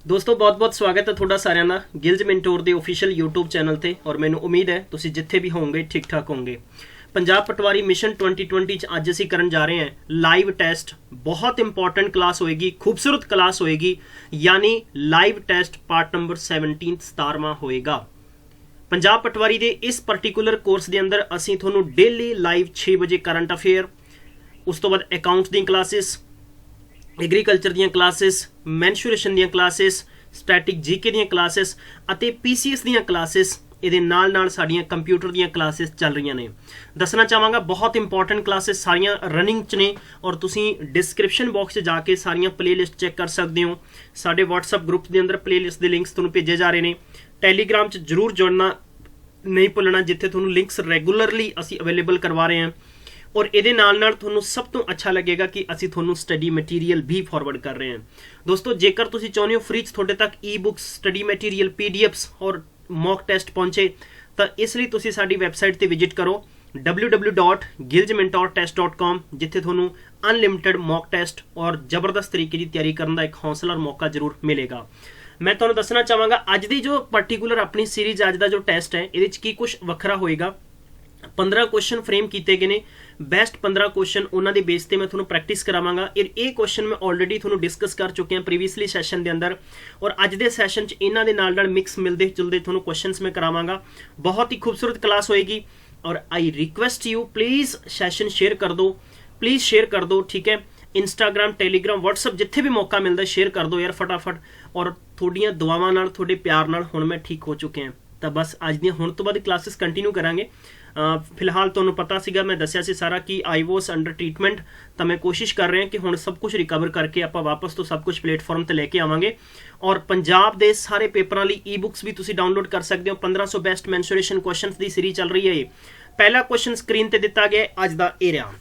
दोस्तों बहुत बहुत स्वागत है थोड़ा साਰਿਆਂ ਦਾ ਗਿਲਜ ਮੈਂਟੋਰ ਦੇ ऑफिशियल YouTube ਚੈਨਲ ਤੇ ਔਰ ਮੈਨੂੰ ਉਮੀਦ ਹੈ ਤੁਸੀਂ ਜਿੱਥੇ ਵੀ ਹੋਵੋਗੇ ਠੀਕ ਠਾਕ ਹੋਵੋਗੇ। ਪੰਜਾਬ ਪਟਵਾਰੀ ਮਿਸ਼ਨ 2020 ਚ ਅੱਜ ਅਸੀਂ ਕਰਨ ਜਾ ਰਹੇ ਹਾਂ ਲਾਈਵ ਟੈਸਟ। बहुत इंपॉर्टेंट क्लास होएगी, खूबसूरत क्लास होएगी, यानी लाइव टेस्ट पार्ट नंबर 17 17वां होएगा। पंजाब पटवारी दे इस पर्टिकुलर कोर्स दे अंदर असीं तुहानूं डेली लाइव 6 बजे करंट अफेयर, उस तो बाद अकाउंट्स दी क्लासेस, एग्रीकल्चर ਦੀਆਂ क्लासेस, मैंशुरेशन ਦੀਆਂ क्लासेस, स्टैटिक जीके ਦੀਆਂ क्लासेस ਅਤੇ PCS ਦੀਆਂ क्लासेस ਇਹਦੇ ਨਾਲ ਨਾਲ ਸਾਡੀਆਂ ਕੰਪਿਊਟਰ ਦੀਆਂ ਕਲਾਸਿਸ ਚੱਲ ਰਹੀਆਂ ਨੇ। ਦੱਸਣਾ ਚਾਹਾਂਗਾ ਬਹੁਤ ਇੰਪੋਰਟੈਂਟ ਕਲਾਸਿਸ ਸਾਰੀਆਂ ਰਨਿੰਗ 'ਚ ਨੇ ਔਰ ਤੁਸੀਂ ਡਿਸਕ੍ਰਿਪਸ਼ਨ ਬਾਕਸ 'ਚ ਜਾ ਕੇ ਸਾਰੀਆਂ ਪਲੇਲਿਸਟ ਚੈੱਕ ਕਰ ਸਕਦੇ ਹੋ। ਸਾਡੇ WhatsApp ਗਰੁੱਪ ਦੇ ਅੰਦਰ ਪਲੇਲਿਸਟ ਦੇ ਲਿੰਕਸ ਤੁਹਾਨੂੰ ਭੇਜੇ ਜਾ ਰਹੇ ਨੇ। ਟੈਲੀਗ੍ਰਾਮ 'ਚ ਜ਼ਰੂਰ ਜੁੜਨਾ ਨਹੀਂ ਭੁੱਲਣਾ, ਜਿੱਥੇ ਤੁਹਾਨੂੰ ਲਿੰਕਸ ਰੈਗੂਲਰਲੀ ਅਸੀਂ ਅਵੇਲੇਬਲ ਕਰਵਾ ਰਹੇ ਹਾਂ। और ये नाल तुहानूं सब तो अच्छा लगेगा कि असी तुहानूं स्टडी मटीरियल भी फॉरवर्ड कर रहे हैं। दोस्तों जेकर तुसीं चाहुंदे हो फ्री तुहाडे तक e books, study material, PDFs और मॉक टेस्ट पहुंचे तो इसलिए तुसीं साडी वैबसाइट ते विजिट करो www.giljmentortest.com, जिथे तुहानूं अनलिमिटेड मॉक टेस्ट और जबरदस्त तरीके की तैयारी करने का एक हौसला और मौका जरूर मिलेगा। मैं तुहानूं दसना चाहांगा अज दी जो पर्टिकुलर अपनी सीरीज अज दा जो टेस्ट है इहदे च की कुछ वखरा होएगा। 15 क्वेश्चन फ्रेम किए गए ने, बेस्ट 15 क्वेश्चन उन्होंने बेस पर मैं थोड़ा प्रैक्टिस करावांगा। ये क्वेश्चन मैं ऑलरेडी थोड़ा डिस्कस कर चुके हैं प्रीवियसली सैशन के अंदर और अज के सैशन इन्हों के नाल मिक्स मिलते जुलते थोड़ा क्वेश्चन मैं करावांगा। बहुत ही खूबसूरत क्लास होएगी और I request you please session share कर दो, प्लीज़ शेयर कर दो, ठीक है। इंस्टाग्राम, टैलीग्राम, WhatsApp जिथे भी मौका मिलता शेयर कर दो यार फटाफट। और थोड़ियां दुआवां नाल, थोड़े प्यार नाल हुण मैं ठीक हो चुके हैं तो बस अज दी हुण तो बाद क्लासेस कंटिन्यू करांगे। फिलहाल तुहानूं पता सीगा मैं दस्सिया सी सारा कि आई वॉस अंडर ट्रीटमेंट, तो मैं कोशिश कर रहे हैं कि हुण सब कुछ रिकवर करके आपां वापस तो सब कुछ प्लेटफॉर्म ते लैके आवांगे। और पंजाब दे सारे पेपरां लई ई बुक्स भी तुसीं डाउनलोड कर सकते हो। 1500 best menstruation questions the series चल रही है। ये पहला क्वेश्चन स्क्रीन ते दिता गया अज दा एरिया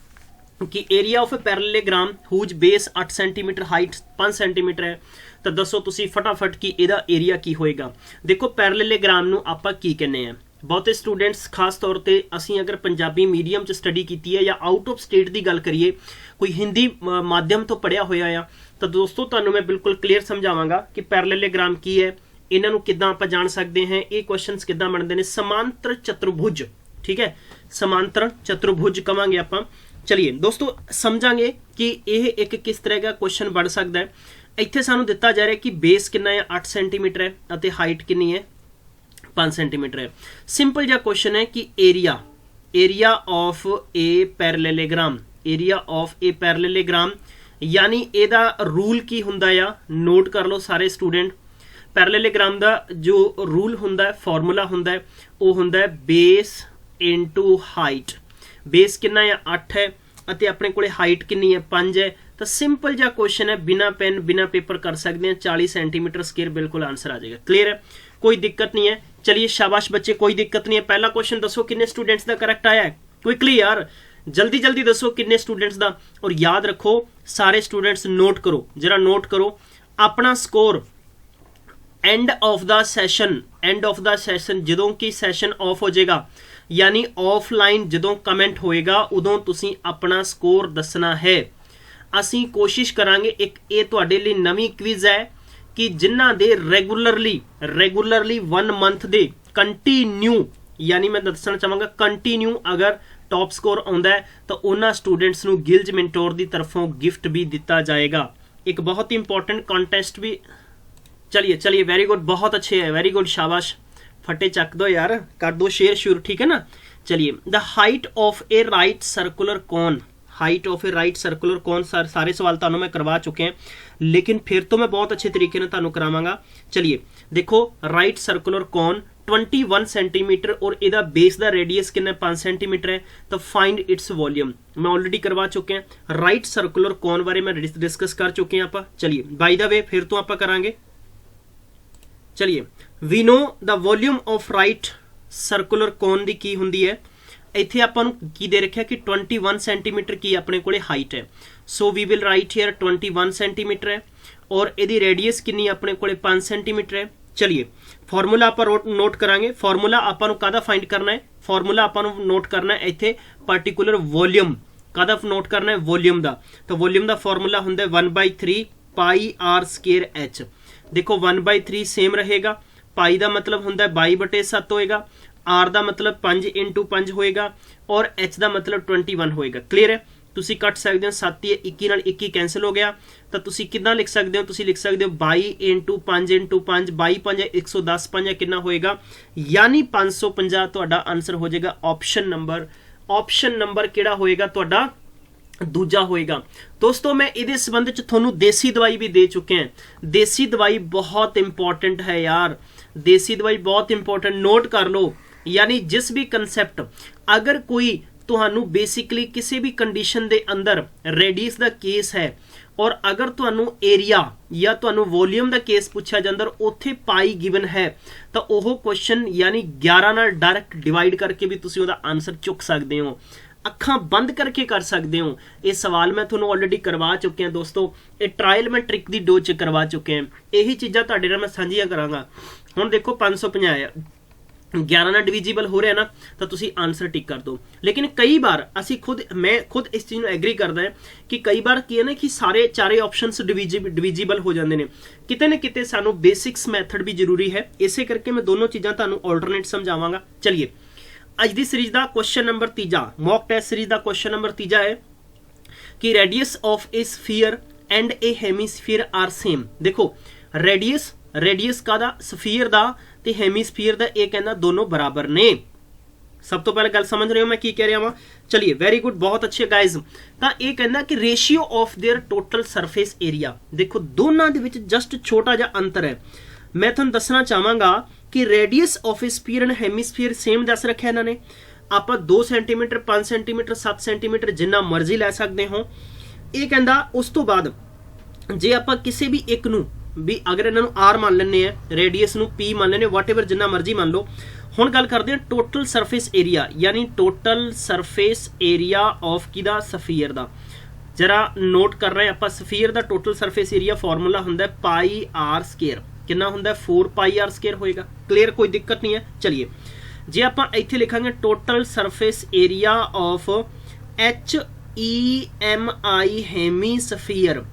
कि area of a parallelogram whose base 8 centimetre, height 5 centimetre है, तो दसो तुसी फटाफट कि इहदा एरिया की होएगा। देखो पैरेललोग्राम नूं आपां की कहने हैं, बहुते स्टूडेंट्स खास तौर पर असी अगर पंजाबी मीडियम च स्टडी की है या आउट ऑफ स्टेट की गल करिए, कोई हिंदी माध्यम तो पढ़िया होया आ, तो दोस्तों तुहानूं मैं बिल्कुल क्लीयर समझावांगा कि पैरेललोग्राम की है, इन्हां नूं किद्दां आपां जाण सकते हैं, ये क्वेश्चनस किद्दां बनते हैं। समांतर चतुर्भुज, ठीक है, समांतर चतुर्भुज कहांगे आपां। चलिए दोस्तों समझांगे कि यह एक किस तरह का क्वेश्चन बन सकता है। इत्थे सानूं दिता जा रहा है कि बेस कितना है 8 सेंटीमीटर है और हाइट कितनी है 5 सेंटीमीटर है। सिंपल जा क्वेश्चन है कि area of a parallelogram, area of a parallelogram यानी एदा रूल की हुंदा या नोट कर लो सारे स्टूडेंट। पैरेललोग्राम दा जो रूल हुंदा है, फॉर्मूला हुंदा है, वो हुंदा है बेस इनटू हाइट। बेस कितना है 8 है ਅਤੇ ਆਪਣੇ ਕੋਲੇ हाइट कितनी है 5 है। तो सिंपल जा क्वेश्चन है, बिना पेन बिना पेपर कर सकते हैं। 40 सेंटीमीटर स्क्वायर बिल्कुल आंसर आ जाएगा। क्लियर है, कोई दिक्कत नहीं है। चलिए शाबाश बच्चे, कोई दिक्कत नहीं है। पहला क्वेश्चन दसो कितने स्टूडेंट्स का करेक्ट आया है, क्विकली यार जल्दी जल्दी दसो कितने स्टूडेंट्स का। और याद रखो सारे स्टूडेंट्स नोट करो, जरा नोट करो अपना score end of the session, end of the session जदों की सैशन ऑफ हो जाएगा यानी ऑफलाइन जदों कमेंट होएगा उदों तुसीं अपना स्कोर दसना है। असीं कोशिश करांगे, एक ये तुहाडे लई नवीं क्विज है कि जिन्हां दे रेगुलरली 1 मंथ दे कंटीन्यू, यानी मैं दसना चाहांगा कंटीन्यू अगर टॉप स्कोर आउंदा है तो उन्हां स्टूडेंट्स नूं गिल्ज मेंटोर दी तरफों गिफ्ट भी दिता जाएगा। एक बहुत ही इंपॉर्टेंट कॉन्टेस्ट भी। चलिए वेरी गुड, बहुत अच्छे है, वेरी गुड, शाबाश। फटे चक दो यार, कर दो शेयर शुरू, ठीक है ना। चलिए the height of a right circular cone, height of a right circular cone, सारे सवाल तुहानूं मैं करवा चुके हैं लेकिन फिर तो मैं बहुत अच्छे तरीके से तुहानूं करावांगा। चलिए देखो राइट सर्कुलर कॉन 21 सेंटीमीटर और इहदा बेस दा रेडियस कितना 5 सेंटीमीटर है, तो फाइंड इट्स वॉल्यूम मैं ऑलरेडी करवा चुके हैं। राइट सर्कुलर कॉन बारे मैं डिस्कस कर चुके हैं आप। चलिए बाय द वे फिर तो आप करांगे। चलिए we know the volume of right circular cone दी की हुंदी है। इत्थे आपां नूं की दे रखिया कि 21 सेंटीमीटर की अपने कोले हाइट है, so we will write here 21 centimetre है और इहदी रेडियस कितनी अपने कोले 5 सेंटीमीटर है। चलिए फॉर्मूला आपां नोट करांगे। फॉर्मूला आपां नूं कादा फाइंड करना है, फॉर्मूला आपां नूं नोट करना है इत्थे पर्टिकुलर वॉल्यूम कादा नोट करना है, वॉल्यूम दा। तो वॉल्यूम दा फॉर्मूला हुंदा है 1/3 पाई r स्क्वायर h। देखो 1/3 सेम रहेगा, पाई का मतलब होंगे 22/7 होएगा, आर का मतलब 5 × 5 होएगा और एच का मतलब 21 होएगा। क्लीयर है? तुसी कट सकते हो 7 या 21 नाल 21 कैंसिल हो गया, तो तुसी कितना लिख सकते हो? तुसी लिख सकते हो 22 × 5 × 5, 22 5 110, 5 कितना होएगा, यानी 550 तुहाडा आंसर हो जाएगा ऑप्शन नंबर किहड़ा होएगा तुहाडा? दूजा होएगा। दोस्तों मैं इहदे संबंध च तुहानू देसी दवाई भी दे चुके हैं। देसी दवाई बहुत इंपॉर्टेंट है यार, देसी दवाई बहुत इंपॉर्टेंट, नोट कर लो। यानी जिस भी कंसैप्ट अगर कोई तुहानू बेसिकली किसी भी कंडीशन दे अंदर रेडियस का केस है और अगर तुहानू एरिया या तुहानू वॉल्यूम का केस पूछा जाता और उत्थे पाई गिवन है तो वह क्वेश्चन यानी 11 नाल डायरैक्ट डिवाइड करके भी तुसी उहदा आंसर चुक सकते हो, अखां बंद करके कर सकते हो। ये सवाल मैं तुहानू ऑलरेडी करवा चुके हैं दोस्तों, ये ट्रायल मैं ट्रिक दी डो च करवा चुके हैं। यही चीज़ां तुहाडे नाल मैं साझियां करांगा। हुण देखो 550 है, 11 ना डिविजिबल हो रहा है ना, तो तुसी आंसर टिक कर दो। लेकिन कई बार मैं खुद इस चीज़ में एग्री करता है कि कई बार की है ना कि सारे चारे ऑप्शंस डिविजिबल हो जाते हैं, किते न किते सानू बेसिक्स मैथड भी जरूरी है। इसे करके मैं दोनों चीज़ां तुहानू ऑल्टरनेट समझावांगा। चलिए अज दी सीरीज का क्वेश्चन नंबर तीजा, मॉक टेस्ट सीरीज का क्वेश्चन नंबर तीजा है कि radius of a sphere and a hemisphere are same. देखो रेडियस का दा स्फीयर दा ते हेमीस्फीयर दा ये कहना दोनों बराबर ने। सब तो पहले गल समझ रहे हो मैं की कह रहा हूं? चलिए वेरी गुड, बहुत अच्छे गाइज। तो ये कहना कि ratio of their total surface area, देखो दोनों दे विच जस्ट छोटा जा अंतर है। मैं तुहानू दसना चाहांगा कि radius of a sphere and hemisphere same दस रखा इन्होंने। आप 2 सेंटीमीटर 5 सेंटीमीटर 7 सेंटीमीटर जिन्ना मर्जी लै सकते हो। ये कहता उस तो बाद जे आप किसी भी एक नू भी अगर इन्होंने आर मान लेने रेडियस नू पी मान लेने, वट एवर जिन्ना मर्जी मान लो। हुण गल करते हैं टोटल सरफेस एरिया, यानी टोटल सरफेस एरिया ऑफ किदा स्फीयर दा। जरा नोट कर रहे हैं आप, स्फीयर दा टोटल सरफेस एरिया फॉर्मूला हुंदा है पाई आर स्केयर, कितना हुंदा है 4 पाई आर स्केयर होएगा। क्लियर, कोई दिक्कत नहीं है। चलिए जे आप इत्थे लिखांगे total surface area of HEMI hemisphere,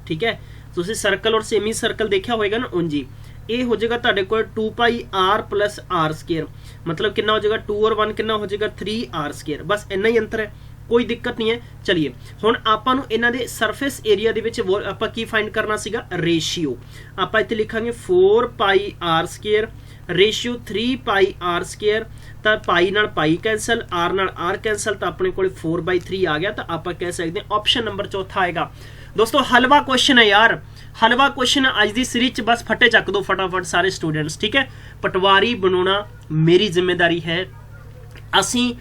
ठीक है, तुसीं सर्कल और सेमी सर्कल देखा होएगा ना, उंजी ये हो जाएगा तुहाडे कोल 2 पाई आर प्लस आर स्केयर, मतलब कितना हो जाएगा 2 और 1 कितना हो जाएगा 3 आर स्केयर। बस इन्ना ही अंतर है, कोई दिक्कत नहीं है। चलिए हुण आपां नूं इन्हां दे सरफेस एरिया दे विच आपां की फाइंड करना सीगा? रेशियो। आपां इत्थे लिखांगे 4 pi r square ratio 3 pi r square, तो पाई नाल पाई कैंसल, आर नाल आर कैंसल, तो अपने कोल 4/3 आ गया। तो आपां कह सकते हैं ऑप्शन नंबर चौथा आएगा। दोस्तों हलवा क्वेश्चन है यार, हलवा क्वेश्चन अज की सीरीज च, बस फटे चक दो फटाफट सारे स्टूडेंट्स, ठीक है। पटवारी बनाना मेरी जिम्मेदारी है। असी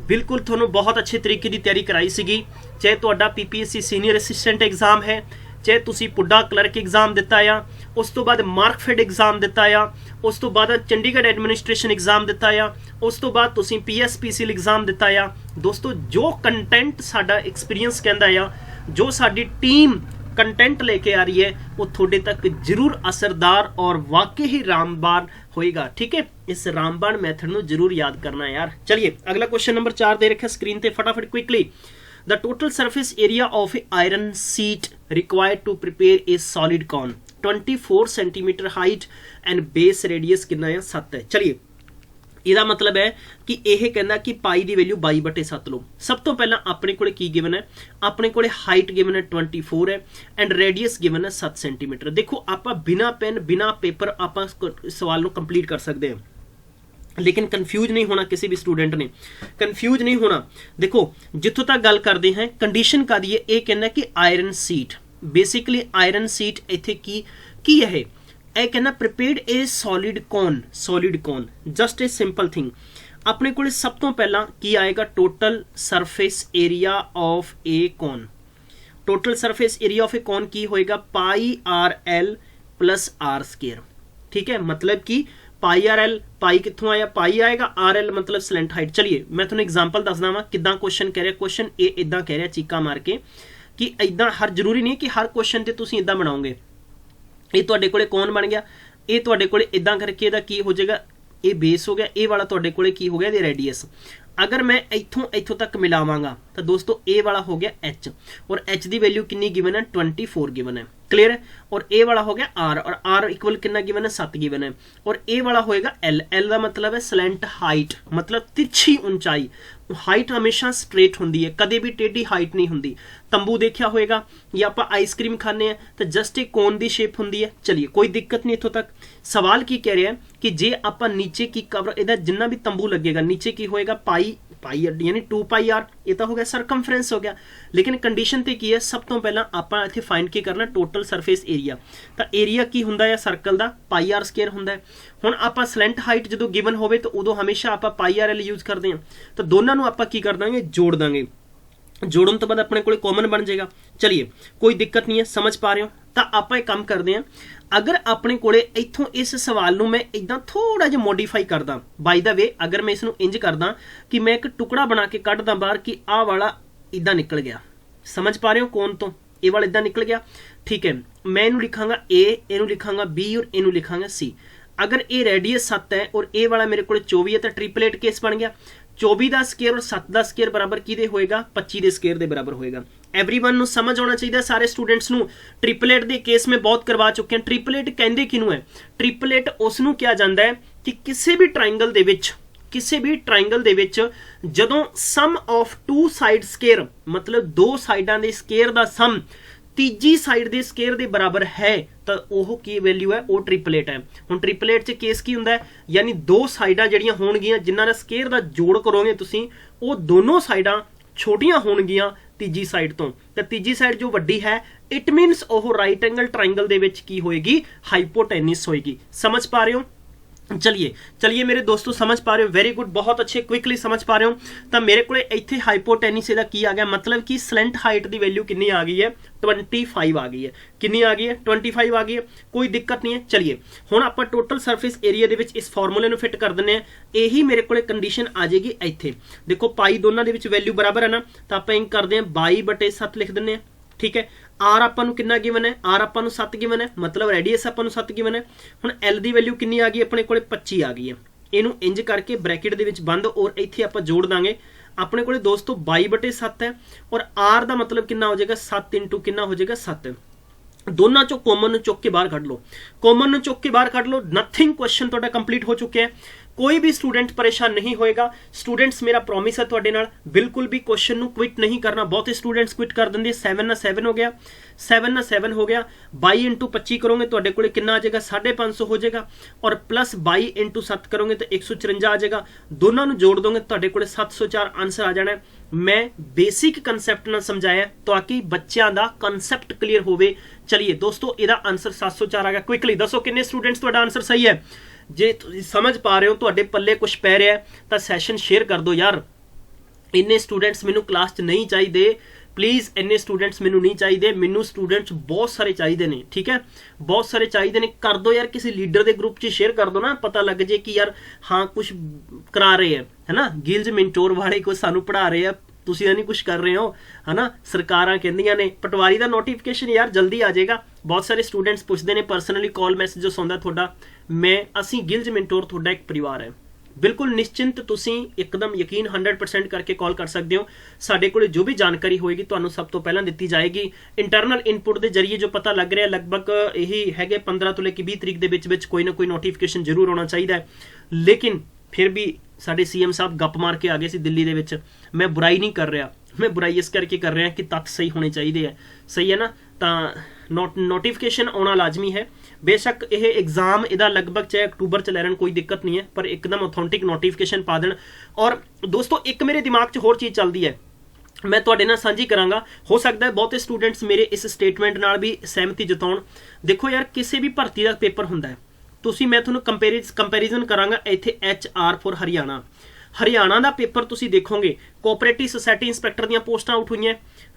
बिल्कुल थोनों बहुत अच्छे तरीके की तैयारी कराई सीगी, चाहे तुहाडा PPSC सीनियर असिस्टेंट एग्जाम है, चाहे तुसी पुड्डा क्लर्क एग्जाम दिता आ, उस तो बाद मार्कफेड एग्जाम दिता आ, उस तो बाद चंडीगढ़ एडमिनिस्ट्रेशन एग्जाम दिता आ, उस तो बाद तुसी PSPCL एग्जाम दिता आ। दोस्तों जो कंटेंट साडा एक्सपीरियंस कहंदा आ, जो साडी टीम कंटेंट लेके आ रही है, वो थोड़े तक जरूर असरदार और वाकई ही रामबाण होएगा, ठीक है। इस रामबाण मैथड नूं जरूर याद करना है यार। चलिए अगला क्वेश्चन नंबर 4 दे रखा स्क्रीन पे, फटाफट quickly. The total surface area of a iron sheet required to prepare a solid cone 24 centimetre height and base radius कितना है 7 है। चलिए ਇਹਦਾ मतलब है कि यह कहना कि पाई की वैल्यू 22/7 लो। सब तो पहला अपने को की गिवन है, अपने को हाइट गिवन है 24 है एंड रेडियस गिवन है 7 सेंटीमीटर। देखो आप बिना पेन बिना पेपर आप सवाल को कंप्लीट कर सकते हैं, लेकिन कन्फ्यूज नहीं होना, किसी भी स्टूडेंट ने कन्फ्यूज नहीं होना। देखो जितों तक गल करते हैं कंडीशन का दी है, यह कहना कि iron sheet, basically iron sheet इत्थे की है, कहना prepared a solid cone, just a simple thing. अपने को सब तो पहला की आएगा total surface area of a cone. Total surface area of a cone की होएगा pi are l plus r square, ठीक है। मतलब कि पाई आर एल, पाई कितों आया, पाई आएगा, आर एल मतलब स्लेंट हाइट। चलिए मैं तुम्हें एग्जाम्पल दसदा वा किदां क्वेश्चन कह रहा। क्वेश्चन ए इदां कह रहा चीका मार के कि इदां, हर जरूरी नहीं कि हर क्वेश्चन ते तुसीं इदां बनाओगे। ये तुहाडे कोले कौन बन गया, ये तुहाडे कोले इदां करके इहदा की हो जाएगा, ये बेस हो गया, ये वाला तुहाडे कोले की हो गया ये रेडियस। अगर मैं इत्थों तक मिलावांगा तो दोस्तों ए वाला हो गया एच, और एच की वैल्यू कितनी गिवन है 24 गिवन है। क्लियर है। और ए वाला हो गया आर, और आर इक्वल कितना गिवन है 7 गिवन है। और ए वाला होएगा एल, एल का मतलब है स्लैंट हाइट, मतलब तिरछी ऊंचाई। हाइट हमेशा स्ट्रेट होंगी है, कदे भी टेढ़ी हाइट नहीं होंगी। तंबू देखा होएगा या आप आइसक्रीम खाने हैं तो जस्ट एक कोन की शेप होंगी है। चलिए कोई दिक्कत नहीं इतों तक। सवाल की कह रहा है कि जे आप नीचे की कवर इहदा जिन्ना भी तंबू लगेगा नीचे की होएगा पाई पाई यानी 2 पाई आर, ये तो हो गया सरकमफ्रेंस हो गया। लेकिन कंडीशन ते की है, सब तो पहला आप इत्थे फाइंड की करना टोटल सरफेस एरिया। तो एरिया की हुंदा है सर्कल का पाई आर स्केयर हुंदा है। हुण आप स्लैंट हाइट जो गिवन होवे तो उदों हमेशा आप पाई आर एल यूज करते हैं। तो दोनों नूं आप की कर देंगे जोड़ देंगे, जोड़न तो बाद अपने को कॉमन बन जाएगा। चलिए कोई दिक्कत नहीं है, समझ पा रहे हो। तो आप एक काम करते हैं, अगर अपने को इत्थों इस सवाल नूं मैं इदां थोड़ा जिहा मॉडिफाई करदा, बाय द वे अगर मैं इसनूं इंज करदा कि मैं एक टुकड़ा बना के कढ़दा बाहर कि आ वाला इदां निकल गया, समझ पा रहे हो, कौन तो ए वाला इदां निकल गया, ठीक है। मैं इनू लिखांगा ए, इनू लिखांगा बी और इनू लिखांगा सी। अगर ए रेडियस 7 है और ए वाला मेरे को 24 है तो ट्रिपलेट केस बन गया। 24 का स्केयर और 7 का स्केयर बराबर किहदे होएगा, 25 के स्केयर के बराबर होएगा। एवरीवन नूं समझ आना चाहिए, सारे स्टूडेंट्स नूं। ट्रिपलेट के केस में बहुत करवा चुके हैं। ट्रिपलेट कहंदे किनू है, ट्रिपलेट उसनूं किया जाता है कि किसी भी ट्राइंगल दे विच, किसी भी ट्राइंगल दे विच जदों सम ऑफ 2 साइड स्केयर मतलब 2 साइडां दे स्केयर दा सम तीजी साइड दे स्केयर दे बराबर है तो ओह की वैल्यू है, वो ट्रिपलेट है। हुण ट्रिपलेट च केस की हुंदा है, यानी 2 साइडां जिहड़ियां होणगियां जिन्हां दा स्केयर दा जोड़ करोगे तुसीं, वो दोनों साइडां छोटियां होणगियां तीजी साइड तो। तीजी साइड जो वड्डी है इट मीनस ओह राइट एंगल ट्राइंगल दे विच की होएगी, हाइपोटेन्यूस होएगी। समझ पा रहे हो। चलिए चलिए मेरे दोस्तों, समझ पा रहे हो, वेरी गुड, बहुत अच्छे, क्विकली समझ पा रहे हो। तो मेरे को इत्थे हाइपोटेन्यूस दा की आ गया, मतलब कि स्लैंट हाइट की वैल्यू कितनी आ गई है, 25 आ गई है। कितनी आ गई है, 25 आ गई है, कोई दिक्कत नहीं है। चलिए हुण आपां टोटल सरफेस एरिया दे विच इस फार्मूले नूं फिट कर दिंदे आ। यही मेरे को कंडीशन आ जाएगी इत्थे, देखो पाई दोनों दे विच वैल्यू बराबर है ना, तो आपां इंज करदे आ 22/7 लिख दिंदे आ, ठीक है। आर आपां नूं कितना गिवन है, आर आपां नूं 7 गिवन है, मतलब रेडियस आपां नूं 7 गिवन है। हुण एल दी वैल्यू कितनी आ गई अपने कोले, 25 आ गई है। इनू इंज करके ब्रैकेट दे विच बंद और इत्थे आपां जोड़ दांगे। अपने कोले दोस्तों 22/7 है और आर दा मतलब कितना हो जाएगा, 7 इंटू कितना हो जाएगा 7। दोनों चो कॉमन चुक के बाहर कढ़ लो, कॉमन चुक के बाहर कढ़ लो, नथिंग, क्वेश्चन तुहाडा कंप्लीट हो चुका है। कोई भी स्टूडेंट परेशान नहीं होएगा। स्टूडेंट्स मेरा प्रॉमिस है तुहाडे नाल, बिल्कुल भी क्वेश्चन नूं क्विट नहीं करना। बहुत स्टूडेंट्स क्विट कर देंगे। 7 ना 7 हो गया, 7 ना 7 हो गया। 22 इंटू 25 करोगे तुहाडे कोले कितना आ जाएगा, 550 हो जाएगा। और प्लस 22 इंटू 7 करोगे तो 154 आ जाएगा। दोनों नूं जोड़ दोगे तुहाडे कोले 704 आंसर आ जाना है। मैं बेसिक कंसैप्ट ना समझाया ताकि बच्चों का कंसैप्ट क्लीयर होवे। चलिए दोस्तों, इहदा आंसर 704 आ गया। क्विकली दसो किन्ने स्टूडेंट्स तुहाडा आंसर सही है। जे तुसीं समझ पा रहे हो, तुहाडे पल्ले कुछ पै रहा है तो सैशन शेयर कर दो यार। इन्ने स्टूडेंट्स मैनू क्लास च नहीं चाहिए, प्लीज़ इन्ने स्टूडेंट्स मैनू नहीं चाहिए। मैनू स्टूडेंट्स बहुत सारे चाहिए ने, ठीक है, बहुत सारे चाहिए ने। कर दो यार, किसी लीडर के ग्रुप च शेयर कर दो ना, पता लग जाए कि यार हाँ कुछ करा रहे हैं, है ना। गिल्ज मिंटोर वाले को सानू पढ़ा रहे हैं, तुसीं नहीं कुछ कर रहे हो, है ना। सरकारां कहंदियां ने पटवारी का नोटिफिकेशन यार जल्दी आ जाएगा। बहुत सारे स्टूडेंट्स पूछते हैं पर्सनली, कॉल मैसेज जो आउंदा तुहाडा। मैं असीं गिल्ज मिंटोर तुहाडा एक परिवार है, बिल्कुल निश्चिंत, तुसीं एकदम यकीन 100% करके कॉल कर सकते हो। साडे कोले जो भी जानकारी होएगी तुहानूं सब तो पहलां दित्ती जाएगी। इंटरनल इनपुट के जरिए जो पता लग रहा है लगभग यही हैगे 15 तो लेके 20 तरीक दे विच कोई ना कोई नोटिफिकेशन जरूर होना चाहिए। लेकिन फिर भी साडे सीएम साहब गप मार के आ गए सी दिल्ली दे विच। मैं बुराई नहीं कर रहा, मैं बुराई इस करके कर रहा कि तथ्य सही होने चाहिए है, सही है ना। तो नोटिफिकेशन आना लाजमी है। बेशक यह एग्जाम इहदा लगभग चाहे अक्टूबर च लैन कोई दिक्कत नहीं है, पर एकदम ऑथेंटिक नोटिफिकेशन पा देन। और दोस्तों एक मेरे दिमाग च होर चीज़ चलती है, मैं तुहाडे नाल सांझी करांगा। हो सकता है बहुत स्टूडेंट्स मेरे इस स्टेटमेंट नाल भी सहमति जताउण। देखो यार, किसी भी भर्ती का पेपर हुंदा है, तुसीं मैं तुहानूं कंपैरिजन करांगा। इत्थे HR फॉर हरियाणा, हरियाणा का पेपर तुसीं देखोगे, कोऑपरेटिव सोसाइटी इंस्पैक्टर दीयां पोस्टां आउट हुई,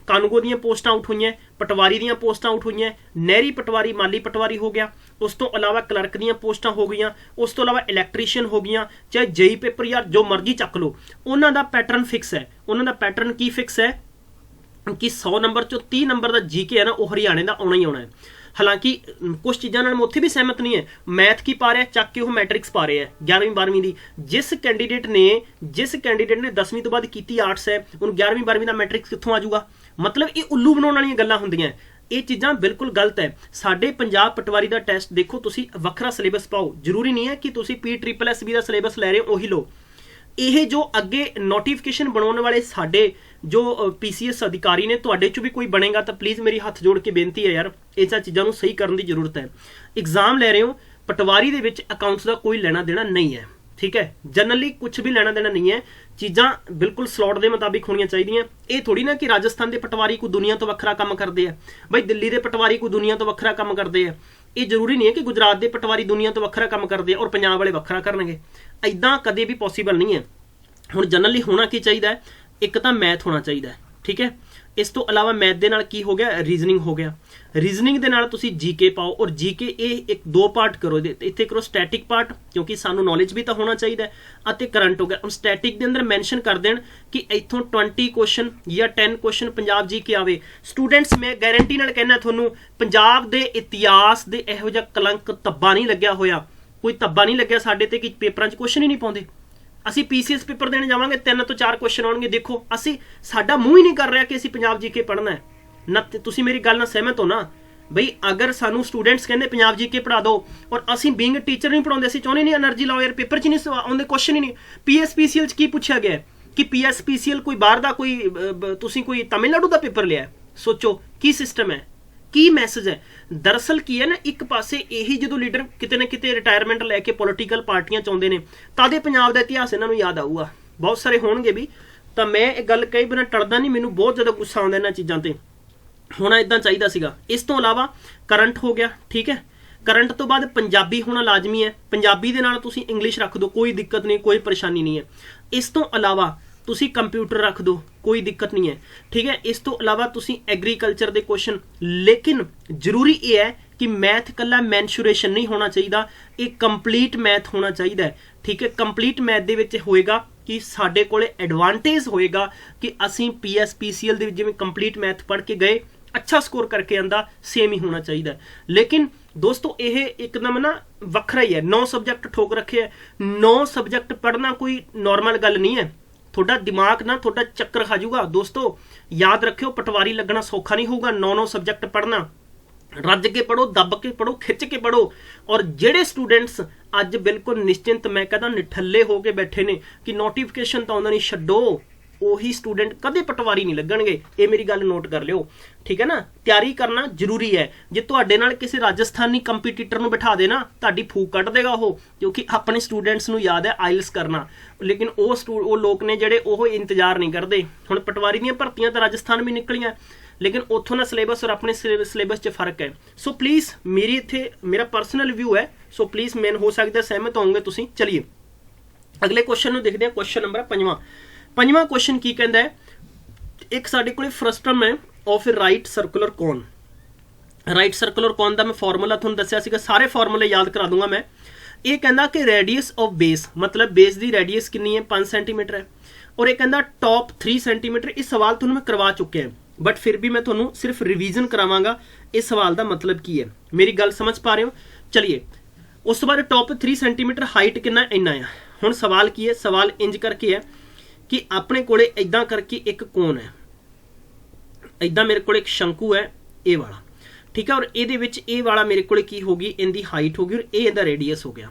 कानूगो दीयां पोस्टां आउट हुई, पटवारी दीयां पोस्टां आउट हुई, नहरी पटवारी माली पटवारी हो गया, उस तो अलावा क्लर्क दीयां पोस्टां हो गई, उस तो अलावा इलैक्ट्रीशियन हो गई, चाहे जेई पेपर यार जो मर्जी चक लो, उन्हां दा पैटर्न फिक्स है। उन्हां दा पैटर्न की फिक्स है कि 100 नंबर चो 30 नंबर का GK है ना, वो हरियाणे का आना ही आना है। हालांकि कुछ चीज़ों मैं उत्थे भी सहमत नहीं है। मैथ की पा रहा है चक के वो मैट्रिक्स पा रहे हैं 11वीं 12वीं की। जिस कैंडीडेट ने 10वीं तो बाद की आर्ट्स है, उन्हें 11वीं 12वीं का मैट्रिक्स कितों आ जाऊगा। मतलब ये उल्लू बनाने वाली गल्लां हुंदियां। ਇਹ ਚੀਜ਼ਾਂ ਬਿਲਕੁਲ ਗਲਤ ਹੈ। ਸਾਡੇ ਪੰਜਾਬ ਪਟਵਾਰੀ ਦਾ ਟੈਸਟ ਦੇਖੋ, ਤੁਸੀਂ ਵੱਖਰਾ ਸਿਲੇਬਸ ਪਾਓ, ਜ਼ਰੂਰੀ ਨਹੀਂ ਹੈ ਕਿ ਤੁਸੀਂ PSSSB ਦਾ ਸਿਲੇਬਸ ਲੈ ਰਹੇ ਹੋ ਉਹੀ ਲਓ। ਇਹ ਜੋ ਅੱਗੇ ਨੋਟੀਫਿਕੇਸ਼ਨ ਬਣਾਉਣ ਵਾਲੇ ਸਾਡੇ ਜੋ PCS ਅਧਿਕਾਰੀ ਨੇ, ਤੁਹਾਡੇ ਚੋਂ ਵੀ ਕੋਈ ਬਣੇਗਾ ਤਾਂ ਪਲੀਜ਼ ਮੇਰੀ ਹੱਥ ਜੋੜ ਕੇ ਬੇਨਤੀ ਹੈ ਯਾਰ, ਇਹ ਚੀਜ਼ਾਂ ਨੂੰ ਸਹੀ ਕਰਨ ਦੀ ਜ਼ਰੂਰਤ ਹੈ। ਐਗਜ਼ਾਮ ਲੈ ਰਹੇ ਹੋ, ਪਟਵਾਰੀ ਦੇ ਵਿੱਚ ਅਕਾਊਂਟਸ ਦਾ ਕੋਈ ਲੈਣਾ ਦੇਣਾ ਨਹੀਂ ਹੈ, ਠੀਕ ਹੈ। ਜਨਰਲੀ ਕੁਝ ਵੀ ਲੈਣਾ ਦੇਣਾ ਨਹੀਂ ਹੈ, ਚੀਜ਼ਾਂ ਬਿਲਕੁਲ ਸਲੌਟ ਦੇ ਮੁਤਾबिक ਹੋਣੀਆਂ ਚਾਹੀਦੀਆਂ। ਇਹ ਥੋੜੀ ਨਾ ਕਿ ਰਾਜਸਥਾਨ ਦੇ ਪਟਵਾਰੀ ਕੋਈ ਦੁਨੀਆ ਤੋਂ ਵੱਖਰਾ ਕੰਮ ਕਰਦੇ ਆ, ਬਈ ਦਿੱਲੀ ਦੇ ਪਟਵਾਰੀ ਕੋਈ ਦੁਨੀਆ ਤੋਂ ਵੱਖਰਾ ਕੰਮ ਕਰਦੇ ਆ। ਇਹ ਜ਼ਰੂਰੀ ਨਹੀਂ ਹੈ ਕਿ ਗੁਜਰਾਤ ਦੇ ਪਟਵਾਰੀ ਦੁਨੀਆ ਤੋਂ ਵੱਖਰਾ ਕੰਮ ਕਰਦੇ ਆ ਔਰ ਪੰਜਾਬ ਵਾਲੇ ਵੱਖਰਾ ਕਰਨਗੇ। ਐਦਾਂ ਕਦੇ ਵੀ ਪੋਸੀਬਲ ਨਹੀਂ ਹੈ। ਹੁਣ ਜਨਰਲੀ ਹੋਣਾ ਕੀ ਚਾਹੀਦਾ ਹੈ, ਇੱਕ ਤਾਂ ਮੈਥ ਹੋਣਾ ਚਾਹੀਦਾ ਹੈ, ਠੀਕ ਹੈ। ਇਸ ਤੋਂ ਇਲਾਵਾ ਮੈਥ ਦੇ ਨਾਲ ਕੀ ਹੋ ਗਿਆ, ਰੀਜ਼ਨਿੰਗ ਹੋ ਗਿਆ। ਰੀਜ਼ਨਿੰਗ ਦੇ ਨਾਲ ਤੁਸੀਂ ਜੀਕੇ ਪਾਓ, ਔਰ ਜੀਕੇ ਇਹ ਇੱਕ ਦੋ ਪਾਰਟ ਕਰੋ। ਇੱਥੇ ਕਰੋ ਸਟੈਟਿਕ ਪਾਰਟ, ਕਿਉਂਕਿ ਸਾਨੂੰ ਨੌਲੇਜ ਵੀ ਤਾਂ ਹੋਣਾ ਚਾਹੀਦਾ ਹੈ, ਅਤੇ ਕਰੰਟ ਹੋ ਗਿਆ। ਹੁਣ ਸਟੈਟਿਕ ਦੇ ਅੰਦਰ ਮੈਂਸ਼ਨ ਕਰ ਦੇਣ ਕਿ ਇੱਥੋਂ 20 ਕੁਐਸਚਨ ਜਾਂ 10 ਕੁਐਸਚਨ ਪੰਜਾਬ ਜੀਕੇ ਆਵੇ। ਸਟੂਡੈਂਟਸ, ਮੈਂ ਗਾਰੰਟੀ ਨਾਲ ਕਹਿਣਾ ਤੁਹਾਨੂੰ, ਪੰਜਾਬ ਦੇ ਇਤਿਹਾਸ ਦੇ ਇਹੋ ਜਿਹਾ ਕਲੰਕ ਧੱਬਾ ਨਹੀਂ ਲੱਗਿਆ ਹੋਇਆ, ਕੋਈ ਧੱਬਾ ਨਹੀਂ ਲੱਗਿਆ ਸਾਡੇ ਤੇ ਕਿ ਪੇਪਰਾਂ 'ਚ ਕੁਐਸਚਨ ਹੀ ਨਹੀਂ ਪਾਉਂਦੇ। ਅਸੀਂ PCS ਪੇਪਰ ਦੇਣ ਜਾਵਾਂਗੇ, 3 ਤੋਂ 4 ਕੁਐਸਚਨ ਆਉਣਗੇ। ਦੇਖੋ, ਅਸੀਂ ਸਾਡਾ ਮੂੰਹ ਹੀ ਨਹੀਂ ਕਰ ਰਿਹਾ ਕਿ ਅਸੀਂ ਪੰਜਾਬ ਜੀਕੇ ਪੜ੍ਹਨਾ ਹੈ ਨਾ। ਤੁਸੀਂ ਮੇਰੀ ਗੱਲ ਨਾਲ ਸਹਿਮਤ ਹੋ ਨਾ ਬਈ? ਅਗਰ ਸਾਨੂੰ ਸਟੂਡੈਂਟਸ ਕਹਿੰਦੇ ਪੰਜਾਬ ਜੀਕੇ ਪੜ੍ਹਾ ਦਿਓ ਔਰ ਅਸੀਂ ਬੀਇੰਗ ਟੀਚਰ ਨਹੀਂ ਪੜਾਉਂਦੇ, ਅਸੀਂ ਚਾਹੁੰਦੇ ਨਹੀਂ એનર્ਜੀ ਲਾਓ ਯਾਰ, ਪੇਪਰ 'ਚ ਨਹੀਂ ਆਉਂਦੇ ਕੁਐਸਚਨ ਹੀ ਨਹੀਂ। PSPCL 'ਚ ਕੀ ਪੁੱਛਿਆ ਗਿਆ ਕਿ PSPCL ਕੋਈ ਬਾਹਰ ਦਾ ਕੋਈ ਤੁਸੀਂ ਕੋਈ ਤਮਿਲਨਾਡੂ ਦਾ ਪੇਪਰ ਲਿਆ? ਸੋਚੋ ਕੀ ਸਿਸਟਮ ਹੈ, ਕੀ ਮੈਸੇਜ ਹੈ। ਦਰਅਸਲ ਕੀ ਹੈ ਨਾ, ਇੱਕ ਪਾਸੇ ਇਹੀ ਜਦੋਂ ਲੀਡਰ ਕਿਤੇ ਨਾ ਕਿਤੇ ਰਿਟਾਇਰਮੈਂਟ ਲੈ ਕੇ ਪੋਲੀਟੀਕਲ ਪਾਰਟੀਆਂ ਚਾਹੁੰਦੇ ਨੇ, ਤਾਦੇ ਪੰਜਾਬ ਦਾ ਇਤਿਹਾਸ ਇਹਨਾਂ ਨੂੰ ਯਾਦ ਆਊਗਾ। ਬਹੁਤ ਸਾਰੇ ਹੋਣਗੇ ਵੀ, ਤਾਂ ਮੈਂ ਇਹ ਗੱਲ ਕਈ ਬਿਨਾਂ ਟਲਦਾ ਨਹੀਂ, ਮੈਨੂੰ ਬਹੁਤ ਜ਼ਿਆਦਾ ਗੁੱਸਾ ਆਉਂਦਾ ਇਹਨਾਂ ਚੀਜ਼ਾਂ ਤੇ। ਹੋਣਾ ਇਦਾਂ ਚਾਹੀਦਾ ਸੀਗਾ। ਇਸ ਤੋਂ ਇਲਾਵਾ ਕਰੰਟ ਹੋ ਗਿਆ, ਠੀਕ ਹੈ। ਕਰੰਟ ਤੋਂ ਬਾਅਦ ਪੰਜਾਬੀ ਹੋਣਾ ਲਾਜ਼ਮੀ ਹੈ। ਪੰਜਾਬੀ ਦੇ ਨਾਲ ਤੁਸੀਂ ਇੰਗਲਿਸ਼ ਰੱਖ ਦਿਓ, ਕੋਈ ਦਿੱਕਤ ਨਹੀਂ, ਕੋਈ ਪਰੇਸ਼ਾਨੀ ਨਹੀਂ ਹੈ। ਇਸ ਤੋਂ ਇਲਾਵਾ ਤੁਸੀਂ ਕੰਪਿਊਟਰ ਰੱਖ ਦਿਓ, ਕੋਈ ਦਿੱਕਤ ਨਹੀਂ ਹੈ, ਠੀਕ ਹੈ। ਇਸ ਤੋਂ ਇਲਾਵਾ ਤੁਸੀਂ ਐਗਰੀਕਲਚਰ ਦੇ ਕੁਐਸਚਨ, ਲੇਕਿਨ ਜ਼ਰੂਰੀ ਇਹ ਹੈ ਕਿ ਮੈਥ ਕੱਲਾ ਮੈਂਸ਼ੂਰੇਸ਼ਨ ਨਹੀਂ ਹੋਣਾ ਚਾਹੀਦਾ, ਇਹ ਕੰਪਲੀਟ ਮੈਥ ਹੋਣਾ ਚਾਹੀਦਾ ਹੈ, ਠੀਕ ਹੈ। ਕੰਪਲੀਟ ਮੈਥ ਦੇ ਵਿੱਚ ਹੋਏਗਾ ਕਿ ਸਾਡੇ ਕੋਲੇ ਐਡਵਾਂਟੇਜ ਹੋਏਗਾ ਕਿ ਅਸੀਂ PSPCL ਦੇ ਵਿੱਚ ਜਿਵੇਂ ਕੰਪਲੀਟ ਮੈਥ ਪੜ੍ਹ ਕੇ ਗਏ, ਅੱਛਾ ਸਕੋਰ ਕਰਕੇ ਆਂਦਾ, ਸੇਮ ਹੀ ਹੋਣਾ ਚਾਹੀਦਾ। ਲੇਕਿਨ ਦੋਸਤੋ ਇਹ ਇੱਕਦਮ ਨਾ ਵੱਖਰਾ ਹੀ ਹੈ। 9 ਸਬਜੈਕਟ ਠੋਕ ਰੱਖੇ ਹੈ। 9 ਸਬਜੈਕਟ ਪੜ੍ਹਨਾ ਕੋਈ ਨਾਰਮਲ ਗੱਲ ਨਹੀਂ ਹੈ। ਤੁਹਾਡਾ ਦਿਮਾਗ ਨਾ ਤੁਹਾਡਾ ਚੱਕਰ ਖਾ ਜਾਊਗਾ। ਦੋਸਤੋ ਯਾਦ ਰੱਖਿਓ, ਪਟਵਾਰੀ ਲੱਗਣਾ ਸੌਖਾ ਨਹੀਂ ਹੋਊਗਾ। 9 ਸਬਜੈਕਟ ਪੜ੍ਹਨਾ, ਰੱਜ ਕੇ ਪੜੋ, ਦੱਬ ਕੇ ਪੜੋ, ਖਿੱਚ ਕੇ ਪੜੋ। ਔਰ ਜਿਹੜੇ ਸਟੂਡੈਂਟਸ ਅੱਜ ਬਿਲਕੁਲ ਨਿਸ਼ਚਿੰਤ, ਮੈਂ ਕਹਿੰਦਾ ਨਿਠੱਲੇ ਹੋ ਕੇ ਬੈਠੇ ਨੇ ਕਿ ਨੋਟੀਫਿਕੇਸ਼ਨ ਤਾਂ ਆਉਂਦਾ ਨਹੀਂ, ਛੱਡੋ, ਉਹੀ ਸਟੂਡੈਂਟ ਕਦੇ ਪਟਵਾਰੀ ਨਹੀਂ ਲੱਗਣਗੇ। ਇਹ ਮੇਰੀ ਗੱਲ ਨੋਟ ਕਰ ਲਿਓ, ਠੀਕ ਹੈ ਨਾ। ਤਿਆਰੀ ਕਰਨਾ ਜ਼ਰੂਰੀ ਹੈ। ਜੇ ਤੁਹਾਡੇ ਨਾਲ ਕਿਸੇ ਰਾਜਸਥਾਨੀ ਕੰਪੀਟੀਟਰ ਨੂੰ ਬਿਠਾ ਦੇ ਨਾ, ਤੁਹਾਡੀ ਫੂਕ ਕੱਢ ਦੇਗਾ ਉਹ, ਕਿਉਂਕਿ ਆਪਣੇ ਸਟੂਡੈਂਟਸ ਨੂੰ ਯਾਦ ਹੈ ਆਇਲਸ ਕਰਨਾ। ਲੇਕਿਨ ਉਹ ਲੋਕ ਨੇ ਜਿਹੜੇ ਉਹ ਇੰਤਜ਼ਾਰ ਨਹੀਂ ਕਰਦੇ। ਹੁਣ ਪਟਵਾਰੀ ਦੀਆਂ ਭਰਤੀਆਂ ਤਾਂ ਰਾਜਸਥਾਨ ਵੀ ਨਿਕਲੀਆਂ, ਲੇਕਿਨ ਉੱਥੋਂ ਦਾ ਸਿਲੇਬਸ ਔਰ ਆਪਣੇ ਸਿਲੇਬਸ 'ਚ ਫਰਕ ਹੈ। ਸੋ ਪਲੀਜ਼, ਮੇਰੀ ਇੱਥੇ ਮੇਰਾ ਪਰਸਨਲ ਵਿਊ ਹੈ, ਸੋ ਪਲੀਜ਼ ਮੈਨੂੰ ਹੋ ਸਕਦਾ ਸਹਿਮਤ ਹੋਵੋਗੇ ਤੁਸੀਂ। ਚਲਿਏ ਅਗਲੇ ਕੁਐਸਚਨ ਨੂੰ ਦੇਖਦੇ ਹਾਂ। ਕੁਐਸਚਨ ਨੰਬਰ 5ਵਾਂ ਕੁਐਸਚਨ ਕੀ ਕਹਿੰਦਾ ਹੈ, ਇੱਕ ਸਾਡੇ ਕੋਲੇ ਫਰਸਟਮ ਹੈ of a right circular cone. Right circular cone ਦਾ ਮੈਂ ਫਾਰਮੂਲਾ ਤੁਹਾਨੂੰ ਦੱਸਿਆ ਸੀਗਾ, ਸਾਰੇ ਫਾਰਮੂਲੇ ਯਾਦ ਕਰਾ ਦੂੰਗਾ ਮੈਂ। ਇਹ ਕਹਿੰਦਾ ਕਿ ਰੇਡੀਅਸ ਆਫ ਬੇਸ, ਮਤਲਬ ਬੇਸ ਦੀ ਰੇਡੀਅਸ ਕਿੰਨੀ ਹੈ, 5 ਸੈਂਟੀਮੀਟਰ ਹੈ। ਔਰ ਇਹ ਕਹਿੰਦਾ ਟੌਪ 3 ਸੈਂਟੀਮੀਟਰ। ਇਹ ਸਵਾਲ ਤੁਹਾਨੂੰ ਮੈਂ ਕਰਵਾ ਚੁੱਕਿਆ, ਬਟ ਫਿਰ ਵੀ ਮੈਂ ਤੁਹਾਨੂੰ ਸਿਰਫ ਰਿਵੀਜ਼ਨ ਕਰਾਵਾਂਗਾ ਇਸ ਸਵਾਲ ਦਾ ਮਤਲਬ ਕੀ ਹੈ। ਮੇਰੀ ਗੱਲ ਸਮਝ ਪਾ ਰਹੇ ਹੋ? ਚਲਿਏ, ਉਸ ਤੋਂ ਬਾਅਦ ਟੌਪ 3 ਸੈਂਟੀਮੀਟਰ, ਹਾਈਟ ਕਿੰਨਾ, ਇੰਨਾ ਆ। ਹੁਣ ਸਵਾਲ ਕੀ ਹੈ, ਸਵਾਲ ਇੰਜ ਕਰਕੇ ਹੈ ਕਿ ਆਪਣੇ ਕੋਲੇ ਇਦਾਂ ਕਰਕੇ ਇੱਕ ਕੋਨ ਹੈ, ਇਦਾਂ ਮੇਰੇ ਕੋਲੇ ਇੱਕ ਸ਼ੰਕੂ ਹੈ ਇਹ ਵਾਲਾ, ਠੀਕ ਹੈ। ਔਰ ਇਹਦੇ ਵਿੱਚ ਇਹ ਵਾਲਾ ਮੇਰੇ ਕੋਲੇ ਕੀ ਹੋਗੀ, ਇਹਦੀ ਹਾਈਟ ਹੋਗੀ, ਔਰ ਇਹ ਇਹਦਾ ਰੇਡੀਅਸ ਹੋ ਗਿਆ।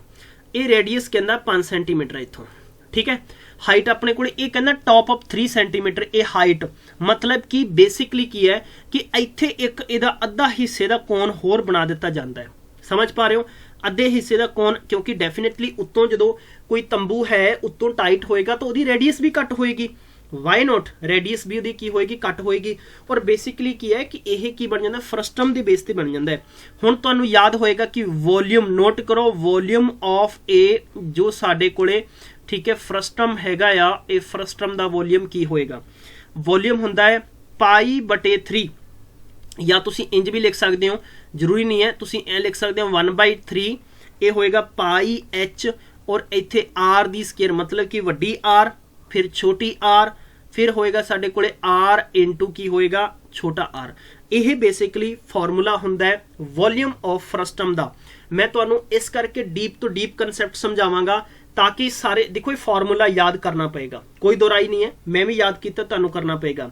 ਇਹ ਰੇਡੀਅਸ ਕਹਿੰਦਾ 5 ਸੈਂਟੀਮੀਟਰ ਇੱਥੋਂ, ਠੀਕ ਹੈ। ਹਾਈਟ ਆਪਣੇ ਕੋਲੇ ਇਹ ਕਹਿੰਦਾ ਟੌਪ ਆਫ 3 ਸੈਂਟੀਮੀਟਰ। ਇਹ ਹਾਈਟ ਮਤਲਬ ਕਿ ਬੇਸਿਕਲੀ ਕੀ ਹੈ ਕਿ ਇੱਥੇ ਇੱਕ ਇਹਦਾ ਅੱਧਾ ਹਿੱਸੇ ਦਾ ਕੋਨ ਹੋਰ ਬਣਾ ਦਿੱਤਾ ਜਾਂਦਾ ਹੈ। ਸਮਝ ਪਾ ਰਹੇ ਹੋ? ਅੱਧੇ ਹਿੱਸੇ ਦਾ ਕੋਨ, ਕਿਉਂਕਿ ਡੈਫੀਨੇਟਲੀ ਉੱਤੋਂ ਜਦੋਂ ਕੋਈ ਤੰਬੂ ਹੈ ਉੱਤੋਂ ਟਾਈਟ ਹੋਏਗਾ ਤਾਂ ਉਹਦੀ ਰੇਡੀਅਸ ਵੀ ਘੱਟ ਹੋਏਗੀ। ਵਾਈ ਨੋਟ, ਰੇਡੀਅਸ ਵੀ ਉਹਦੀ ਕੀ ਹੋਏਗੀ, ਘੱਟ ਹੋਏਗੀ। ਔਰ ਬੇਸਿਕਲੀ ਕੀ ਹੈ ਕਿ ਇਹ ਕੀ ਬਣ ਜਾਂਦਾ, ਫਰਸਟਮ ਦੇ ਬੇਸ ਤੇ ਬਣ ਜਾਂਦਾ ਹੈ। ਹੁਣ ਤੁਹਾਨੂੰ ਯਾਦ ਹੋਏਗਾ ਕਿ ਵੋਲਿਊਮ, ਨੋਟ ਕਰੋ, ਵੋਲਿਊਮ ਆਫ ਏ ਜੋ ਸਾਡੇ ਕੋਲੇ, ਠੀਕ ਹੈ, ਫਰਸਟਮ ਹੈਗਾ ਆ, ਇਹ ਫਰਸਟਮ ਦਾ ਵੋਲਿਊਮ ਕੀ ਹੋਏਗਾ, ਵੋਲਿਊਮ ਹੁੰਦਾ ਹੈ π/3, ਜਾਂ ਤੁਸੀਂ ਇੰਜ ਵੀ ਲਿਖ ਸਕਦੇ ਹੋ, ਜ਼ਰੂਰੀ ਨਹੀਂ ਹੈ, ਤੁਸੀਂ ਇਹ ਲਿਖ ਸਕਦੇ ਹੋ 1/3। ਇਹ ਹੋਏਗਾ πh, ਔਰ ਇੱਥੇ r ਦੀ ਸਕੁਅਰ, ਮਤਲਬ ਕਿ ਵੱਡੀ r, ਫਿਰ ਛੋਟੀ r, ਫਿਰ ਹੋਏਗਾ ਸਾਡੇ ਕੋਲੇ r ਇੰਟੂ ਕੀ ਹੋਏਗਾ, ਛੋਟਾ r। ਇਹ ਬੇਸਿਕਲੀ ਫਾਰਮੂਲਾ ਹੁੰਦਾ ਹੈ ਵੋਲਿਊਮ ਆਫ ਫਰਸਟਮ ਦਾ। ਮੈਂ ਤੁਹਾਨੂੰ ਇਸ ਕਰਕੇ ਡੀਪ ਤੋਂ ਡੀਪ ਕਨਸੈਪਟ ਸਮਝਾਵਾਂਗਾ ਤਾਂ ਕਿ ਸਾਰੇ ਦੇਖੋ, ਇਹ ਫਾਰਮੂਲਾ ਯਾਦ ਕਰਨਾ ਪਏਗਾ, ਕੋਈ ਦੋ ਰਾਈ ਨਹੀਂ ਹੈ, ਮੈਂ ਵੀ ਯਾਦ ਕੀਤਾ, ਤੁਹਾਨੂੰ ਕਰਨਾ ਪਏਗਾ।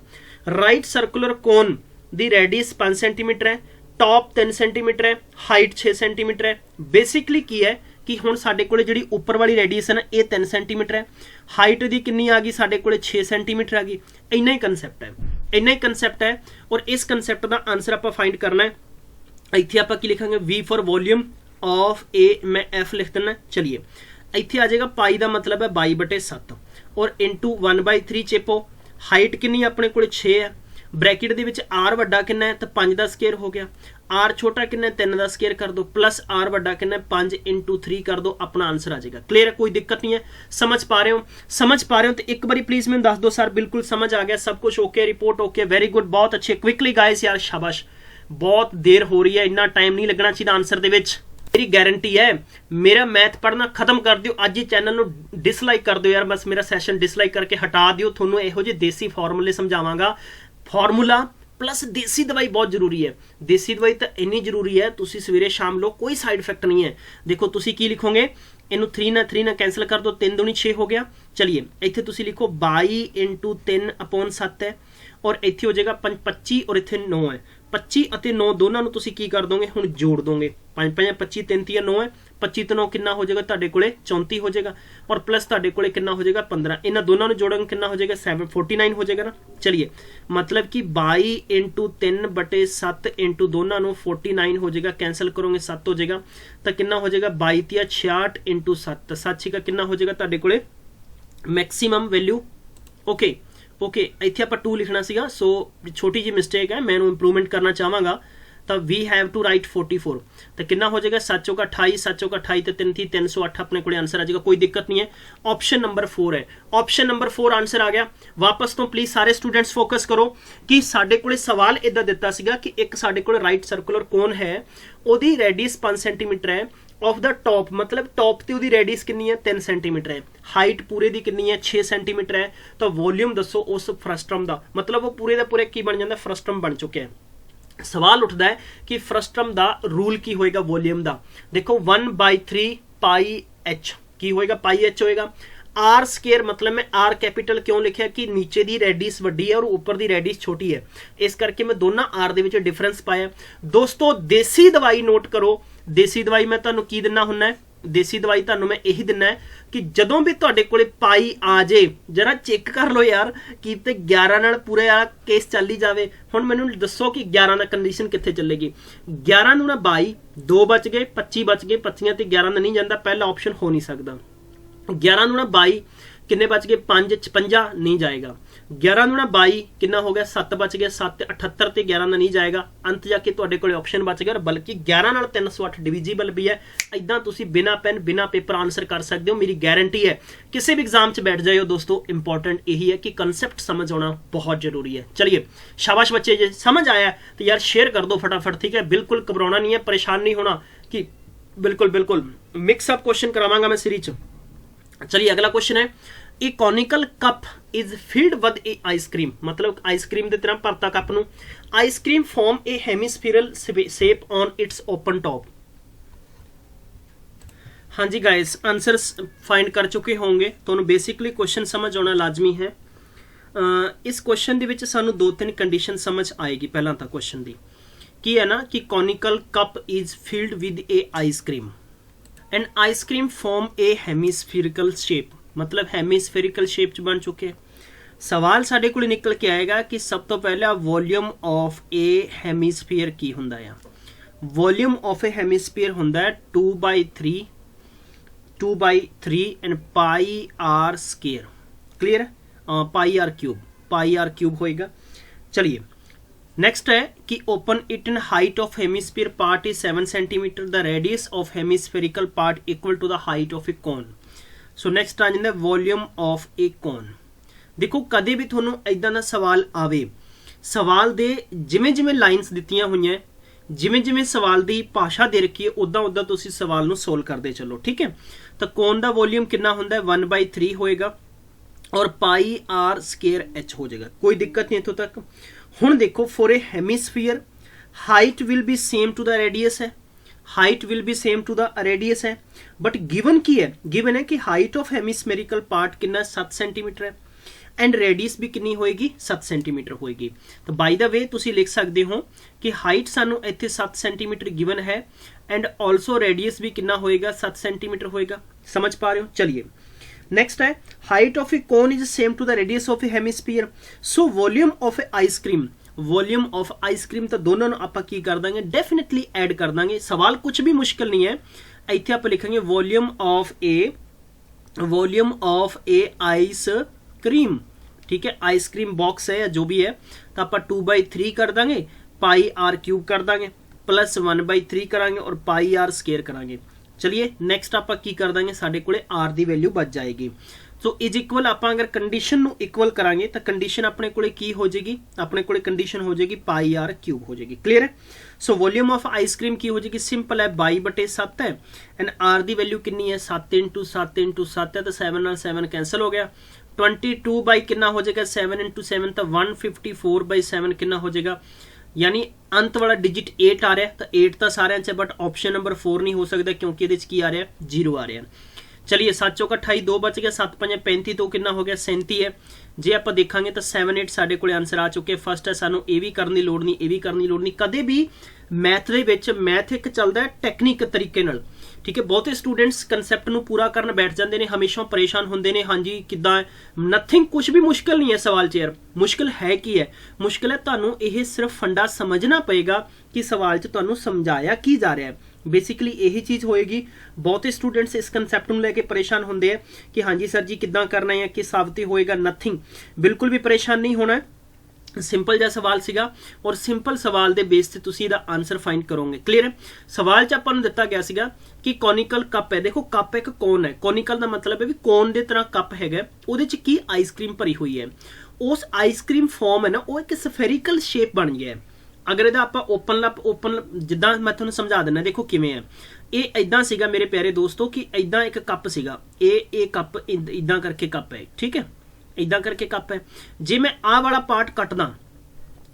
ਰਾਈਟ ਸਰਕੂਲਰ ਕੋਨ दी रेडियस 5 सेंटीमीटर है, टॉप 3 सेंटीमीटर है, हाइट 6 सेंटीमीटर है। बेसिकली की है कि हुण साडे कोले जिहड़ी उपर वाली रेडियस है ना ये 3 सेंटीमीटर है, हाइट दी कितनी आ गई साडे कोले 6 सेंटीमीटर आ गई। इन्ना ही कंसैप्ट है, इन्ना ही कंसैप्ट है। और इस कंसैप्ट का आंसर आपां फाइंड करना है। इत्थे आपां की लिखांगे वी फॉर वॉल्यूम ऑफ ए, मैं एफ लिख देना। चलिए इत्थे आ जाएगा पाई का मतलब है 22/7 और इंटू 1/3 चेपो। हाइट कितनी अपने को 6 है, ब्रैकेट दे विच आर वड्डा कितना है तो 5 का स्केयर हो गया, आर छोटा कितना है 3 का स्केयर कर दो, प्लस आर वड्डा कितना है 5 × 3 कर दो, अपना आंसर आ जाएगा। क्लियर है, कोई दिक्कत नहीं है, समझ पा रहे हो? समझ पा रहे हो तो एक बार प्लीज मैं दस दो सर बिल्कुल समझ आ गया, सब कुछ okay, report okay, very good, बहुत अच्छे, क्विकली गाइस यार, शाबाश। बहुत देर हो रही है, इन्ना टाइम नहीं लगना चाहिए आंसर दे विच, मेरी गारंटी है। मेरा मैथ पढ़ना खत्म कर दियो, अज ही चैनल नू डिसलाइक कर दो यार, बस मेरा सैशन डिसलाइक करके हटा दियो। थोनू इहो जे देसी फॉर्मूले समझावांगा, फॉर्मूला प्लस देसी दवाई बहुत जरूरी है। देसी दवाई तो इन्नी जरूरी है, तुसी सवेरे शाम लो, कोई साइड इफेक्ट नहीं है। देखो तुसी की लिखोगे, इनू 3 ना कैंसिल कर दो, 3 दूनी 6 हो गया। चलिए इत्थे तुसी लिखो 22 × 3/7 है, और इत्थे हो जाएगा 25 और इत्थे 9 है। 25 और 9 दोनों नू तुसी की कर दोगे, हुण जोड़ दोगे, 5 5 25, 3 3 9 है, 25 तो 9 कितना हो जाएगा तुहाडे कोले 34 हो जाएगा, और प्लस तुहाडे कोले कितना हो जाएगा 15। इन्हां दोनों नू जोड़ोगे कितना हो जाएगा 49 हो जाएगा ना। चलिए मतलब कि 22 × 3/7 इंटू दोनों नू 49 हो जाएगा, कैंसिल करोगे 7 हो जाएगा, तो कितना हो जाएगा 22 × 66 × 7, 7 का कितना हो जाएगा तुहाडे कोले मैक्सिमम वैल्यू। ओके ओके, इत्थे आपां 2 लिखना सीगा, सो छोटी जी मिस्टेक है, मैं इंप्रूवमेंट करना चाहांगा, तो वी हैव टू राइट 44। तो कितना हो जाएगा 7 चौका 28, 7 चौका 28 तो 3 थी 308 अपने को आंसर आ जाएगा, कोई दिक्कत नहीं है। ऑप्शन नंबर 4 है, ऑप्शन नंबर 4 आंसर आ गया। वापस तो प्लीज सारे स्टूडेंट्स फोकस करो कि साडे कोले सवाल इदा दिता सीगा कि एक साडे कोले राइट सर्कुलर कोन है, ओदी रेडियस 5 सेंटीमीटर है, ऑफ द टॉप मतलब टॉप ते ओदी रेडियस कितनी है 3 सेंटीमीटर है, हाइट पूरे दी कितनी है 6 सेंटीमीटर है, तो वॉल्यूम दसो उस फ्रस्ट्रम दा, मतलब वो पूरे दा पूरे की बन जाता फ्रस्ट्रम बन चुके हैं। सवाल उठता है कि फ्रस्ट्रम दा रूल की होएगा वॉल्यूम दा, देखो 1/3 पाई एच की होएगा, पाई एच होएगा। आर स्केयर मतलब मैं आर कैपिटल क्यों लिखा कि नीचे दी रेडियस वड्डी है और ऊपर दी रेडियस छोटी है, इस करके मैं दोनों आर दे विच डिफरेंस पाया। दोस्तों देसी दवाई नोट करो, देसी दवाई मैं तुहानू की दिना हुन्ना है, देसी दवाई तुहानू मैं यही दिना है कि जदों भी तुहाडे कोले पाई आ जाए जरा चेक कर लो यार कि ते 11 नाल पूरे आ केस चल ही जावे। हुण मैनू दसो कि 11 ना कंडीशन कित्थे चलेगी, 11 नू ना 22, 2 बच गए, 25 बच गए, 25 ते 11 ना नहीं जांदा, पहला ऑप्शन हो नहीं सकदा। 11 नू ना 22 किन्ने बच गए 5 56 नहीं जाएगा, 11 नू ना 22 कितना हो गया 7 बच गया, 7 78 ते 11 ना नहीं जाएगा, अंत जाके तुहाडे कोले ऑप्शन बच गया, बल्कि 11 नाल 308 डिविजिबल भी है। इदां तुसी बिना पेन बिना पेपर आंसर कर सकते हो, मेरी गारंटी है। किसी भी एग्जाम च बैठ जाओ दोस्तों, इंपॉर्टेंट यही है कि कंसेप्ट समझ आना बहुत जरूरी है। चलिए शाबाश बच्चे, जे समझ आया तो यार शेयर कर दो फटाफट, ठीक है, बिल्कुल घबराना नहीं है, परेशान नहीं होना कि बिल्कुल बिल्कुल मिक्सअप क्वेश्चन करावांगा मैं सीरीज। चलिए अगला क्वेश्चन है, a conical cup is filled with a ice cream, मतलब आइसक्रीम की तरह भरता कप नू, ice cream form a hemispherical shape on its open top. हाँ जी गाइस, आंसर फाइंड कर चुके होंगे, तो बेसिकली क्वेश्चन समझ आना लाजमी है। इस क्वेश्चन के सानू 2-3 कंडीशन समझ आएगी। पहला तो क्वेश्चन की की है ना कि conical cup is filled with a ice cream and ice cream form a hemispherical shape, मतलब हेमिस्फेरिकल शेप च बन चुके। सवाल साडे कोल निकल के आएगा कि सब तो पहला वॉल्यूम ऑफ ए हेमिस्फीयर की हुंदा है। वॉल्यूम ऑफ ए हेमिस्फीयर हुंदा है 2/3 and pi r square. Clear है, पाई आर क्यूब होएगा। चलिए नेक्स्ट है कि open it in height of hemisphere part is 7 centimetre, the radius of hemispherical part equal to the height of a cone. So next आ जाता volume of a कोन। देखो कदे भी थोनू इदां दा सवाल आवे, सवाल दे जिमें जिमें लाइन्स दित्तियां हुई, जिमें जिमें सवाल दी भाषा दे रखी है, उदा उदा तुसी सवाल नू सोल्व करते चलो, ठीक है। तो कोन दा वॉल्यूम कितना हुंदा है 1/3 होएगा और पाई आर स्केयर एच हो जाएगा, कोई दिक्कत नहीं इत्थों तक। हुण देखो for a hemisphere height will be same to the radius है, height will be same to the radius है, बट गिवन की है, गिवन है कि हाइट ऑफ हेमिस्फेरिकल पार्ट कितना 7 सेंटीमीटर है। एंड रेडियस भी कितनी होएगी 7 सेंटीमीटर होएगी। तो बाय द वे तुसी लिख सकते हो कि हाइट सानू इत्थे 7 सेंटीमीटर गिवन है एंड ऑल्सो रेडियस भी कितना होएगा 7 सेंटीमीटर होएगा। समझ पा रहे हो? चलिए नेक्स्ट है height of a cone is same to the radius of a hemisphere. So volume of a ice cream, volume of ice cream तो दोनों आप की कर देंगे डेफिनेटली ऐड कर देंगे। सवाल कुछ भी मुश्किल नहीं है, इत्थे आप लिखेंगे volume of A ice cream. ठीक है, आइसक्रीम बॉक्स है या जो भी है तो आप 2/3 कर देंगे, पाई आर क्यूब कर देंगे, प्लस 1/3 करांगे और पाई आर स्केयर करांगे। चलिए नेक्स्ट आप की कर देंगे, साडे कोले आर दी वैल्यू बच जाएगी। सो इज इक्वल आप अगर कंडीशन नु इक्वल करांगे तो कंडीशन अपने कोले की हो जाएगी, अपने कोले कंडीशन हो जाएगी पाई आर क्यूब हो जाएगी। क्लियर है? सो वॉल्यूम ऑफ आइसक्रीम की हो जाएगी, सिंपल है 22/7 है एंड आर दी वैल्यू कितनी है 7 × 7 × 7 है तो 7 और 7 कैंसिल हो गया। 22 बाई कितना हो जाएगा 7 × 7 तो 154/7 कितना हो जाएगा, यानी अंत वाला डिजिट 8 आ रहा है तो 8 तो सारे च बट ऑप्शन नंबर 4 नहीं हो सकता क्योंकि ये की आ रहा है 0 आ रहा है। चलिए 7 चौका 28, 2 बच गया, 7 5 35 तो कितना हो गया 37 है। जे आप देखेंगे तो 7 8 साडे कोले आंसर आ चुके। फर्स्ट है सानू ये भी करने की लोड़ नहीं, ये भी करने की लोड़ नहीं। कदे भी मैथ दे विच मैथ एक चलता है टैक्निक तरीके नाल। ठीक है, बहुते स्टूडेंट्स कंसैप्ट नू पूरा करन बैठ जाते हैं, हमेशा परेशान होंदे ने, हाँ जी किद्दां है, नथिंग कुछ भी मुश्किल नहीं है सवाल च यार। मुश्किल है की है, मुश्किल है तुहानू यह सिर्फ फंडा समझना पएगा कि सवाल च तुहानू समझाया की जा रहा है। बेसिकली यही चीज होएगी। बहुते स्टूडेंट्स इस कंसैप्ट नू लेके परेशान होंदे हैं कि हाँ जी सर जी किद्दां करना है, कि साबित होएगा, नथिंग। बिल्कुल भी परेशान नहीं होना है, सिंपल जहा सवाल सीगा और सिंपल सवाल दे बेस ते तुसी इहदा आंसर फाइंड करोगे। क्लियर है? सवाल च आपां नूं दिता गया सीगा कि कॉनिकल कप है। देखो कप एक कोन है, कॉनिकल दा मतलब है भी कोन दे तरह कप हैगा, उहदे च की आइसक्रीम भरी हुई है। उस आइसक्रीम फॉर्म है ना वो एक स्फेरिकल शेप बन गया है। अगर इहदा आपां ओपन जिद्दां मैं तुहानूं समझा दिंदा, देखो किवें है। ये इदां सीगा मेरे प्यारे दोस्तों कि इदां एक कप सीगा, ये कप इदां करके कप है। ठीक है, इदां करके कप है। जे मैं आ वाला पार्ट कटदा,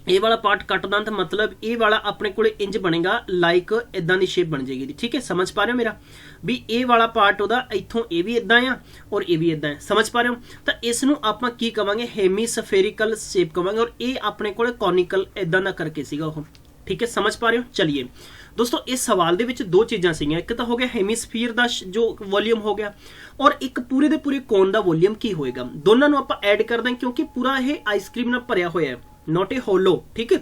ये वाला पार्ट कटदा तो मतलब ये वाला अपने को इंज बनेगा लाइक इदां दी शेप बन जाएगी। ठीक है, समझ पा रहे हो मेरा भी ये वाला पार्ट उहदा इत्थों ये भी इदां आ और ये भी इदां है। समझ पा रहे हो? तो इस नूं आपां की कवांगे हेमीस्फेरिकल शेप कवांगे और ये अपने को कॉनिकल इदां दा करके सीगा ओह। ठीक है, समझ पा रहे हो? चलिए दोस्तों इस सवाल दे विच दो चीज़ां सीगियां, एक तो हो गया हेमीस्फीयर दा जो वॉल्यूम हो गया और एक पूरे दे पूरे कोन दा वॉल्यूम की होएगा। दोनों नूं आपां ऐड कर दें क्योंकि पूरा ये आइसक्रीम नाल भरिया होया है, नॉट ए होलो। ठीक है,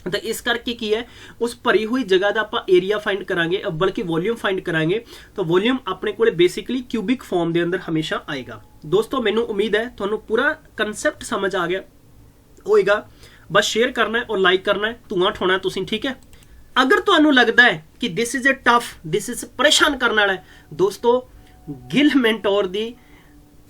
तो इस करके की है उस भरी हुई जगह का आप एरिया फाइंड करांगे, बल्कि वॉल्यूम फाइंड करांगे। तो वॉल्यूम अपने को बेसिकली क्यूबिक फॉर्म के अंदर हमेशा आएगा। दोस्तों मैनू उम्मीद है तुहानू पूरा कंसैप्ट समझ आ गया होएगा। बस शेयर करना है और लाइक करना है, धुआं उठाना है तुसीं। ठीक है, अगर तुहानू लगता है कि this is a tough, this is परेशान करने वाला है, दोस्तों गिल मेंटोर दी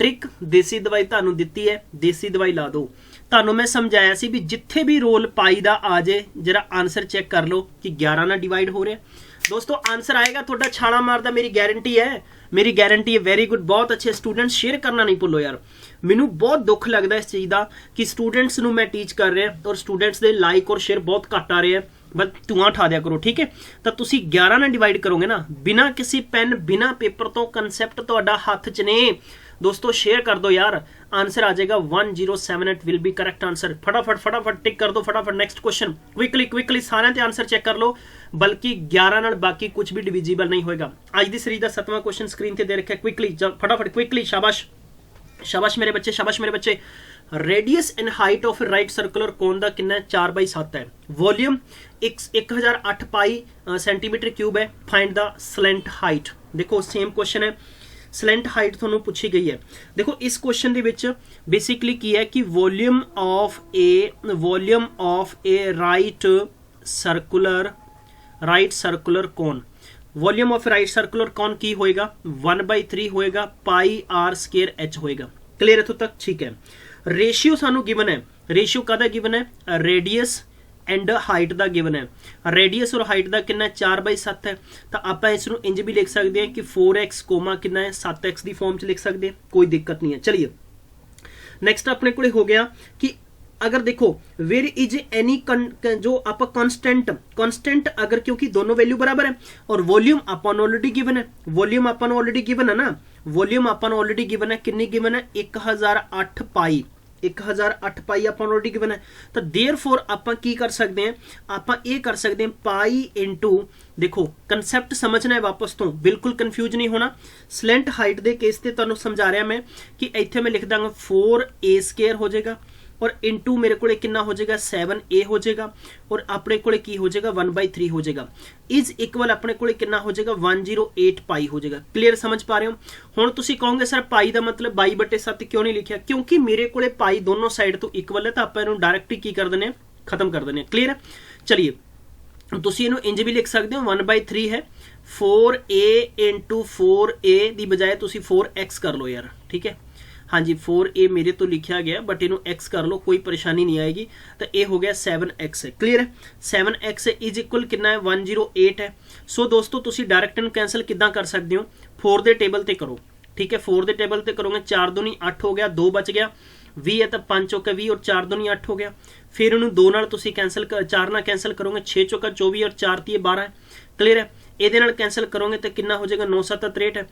ट्रिक देसी दवाई तुहानू दिती है, देसी दवाई ला दो। तुहानू मैं समझाया सी भी जिथे भी रोल पाई दा आ जाए जरा आंसर चेक कर लो कि 11 ना डिवाइड हो रहा है। दोस्तों आंसर आएगा, थोड़ा छाला मारदा, मेरी गारंटी है, मेरी गारंटी है। वेरी गुड, बहुत अच्छे स्टूडेंट्स, शेयर करना नहीं भुल्लो यार। मैनू बहुत दुख लगता इस चीज़ का कि स्टूडेंट्स नू मैं टीच कर रहा और स्टूडेंट्स दे लाइक और शेयर बहुत घट आ रहे हैं। बस धुआं उठा दिया करो। ठीक है, तो तुसी 11 ना डिवाइड करोगे ना, बिना किसी पेन बिना पेपर तो कंसैप्ट तुहाडा हथ च ने। दोस्तों शेयर कर दो यार, आंसर आ जाएगा 1078 विल बी करेक्ट आंसर। फटाफट फटाफट टिक कर दो, फटाफट नेक्स्ट क्वेश्चन क्विकली सारे ते आंसर चेक कर लो, बल्कि 11 नाल बाकी कुछ भी डिविजिबल नहीं होएगा। आज दी सीरीज का 7वां क्वेश्चन स्क्रीन ते दे रखा है, क्विकली फटाफट क्विकली। शाबाश शाबाश मेरे बच्चे, शाबाश मेरे बच्चे। Radius and height of right circular cone दा कितना है 4/7 है। वॉल्यूम 1008 पाई सेंटीमीटर क्यूब है। Find the slant height. देखो सेम क्वेश्चन है, स्लेंट हाइट थोनू पूछी गई है। देखो इस क्वेश्चन दे विच बेसिकली की है कि volume of a right circular cone, volume of right circular cone की होएगा 1/3 होएगा, पाई आर स्केयर एच होएगा। क्लियर है तो तक? ठीक है। रेशियो सानू गिवन है, रेशियो कादा गिवन है, रेडियस एंड हाइट दा गिवन है। रेडियस और हाइट दा कितना 4/7 है, तो आप इसनू इंज भी लिख सकते हैं कि 4x कोमा कितना है 7x दी फॉर्म च लिख सकते हैं, कोई दिक्कत नहीं है। चलिए नेक्स्ट अपने को हो गया कि अगर देखो वेयर इज एनी जो आप कांस्टेंट अगर, क्योंकि दोनों वैल्यू बराबर है और वॉल्यूम अपन ऑलरेडी गिवन है, वॉल्यूम अपन ऑलरेडी गिवन है ना, वॉल्यूम अपन ऑलरेडी गिवन है, कितनी गिवन है 1008 पाई। 1008 ਪਾਈ ਆਪਾਂ ਨੂੰ ਆਲਰੇਡੀ ਗਿਵਨ ਹੈ। ਤਾਂ देयरफॉर ਆਪਾਂ ਕੀ ਕਰ ਸਕਦੇ ਹਾਂ, ਆਪਾਂ ਇਹ ਕਰ ਸਕਦੇ ਹਾਂ ਪਾਈ ਇਨਟੂ, देखो कंसैप्ट समझना है वापस तो, बिल्कुल कंफ्यूज नहीं होना। स्लेंट हाइट के केस से तुहानू समझा रहा मैं कि इत्थे मैं लिख दांगा 4a² हो जाएगा और इंटू मेरे को कितना हो जाएगा 7a हो जाएगा और अपने को की हो जाएगा 1/3 हो जाएगा इज इक्वल अपने को कितना हो जाएगा 108 पाई हो जाएगा। क्लीयर समझ पा रहे हो। हुण तुसीं कहोगे सर पाई का मतलब 22/7 क्यों नहीं लिखा, क्योंकि मेरे को पाई दोनों साइड तो इक्वल है, तो आप इहनूं डायरैक्ट ही की कर देने खत्म कर देने। क्लीयर है। चलिए तुसीं इहनूं इंज भी लिख सकते हो 1/3 है 4a इंटू 4a की बजाय तुसीं 4x कर लो यार, ठीक है। हाँ जी 4a मेरे तो लिखा गया बट इनू x कर लो, कोई परेशानी नहीं आएगी। तो ये हो गया 7x है। क्लीयर है। 7x इज इक्वल कितना है 108 है। सो दोस्तों तुसीं डायरैक्ट इनू कैंसल किदां कर सकते हो, 4 के टेबल ते करो, ठीक है। 4 के टेबल ते करोगे 4 दूनी 8 हो गया, 2 बच गया 20 है तो 5 चौका 20 और 4 दूनी 8 हो गया। फिर इन्होंने 2 नाल तुसीं कैंसल 4 नाल कैंसल करोगे 6 चौका 24 और 4 तीय 12 है। क्लीयर है। ये नाल कैंसल करोगे तो कितना हो जाएगा 9 7 63 है।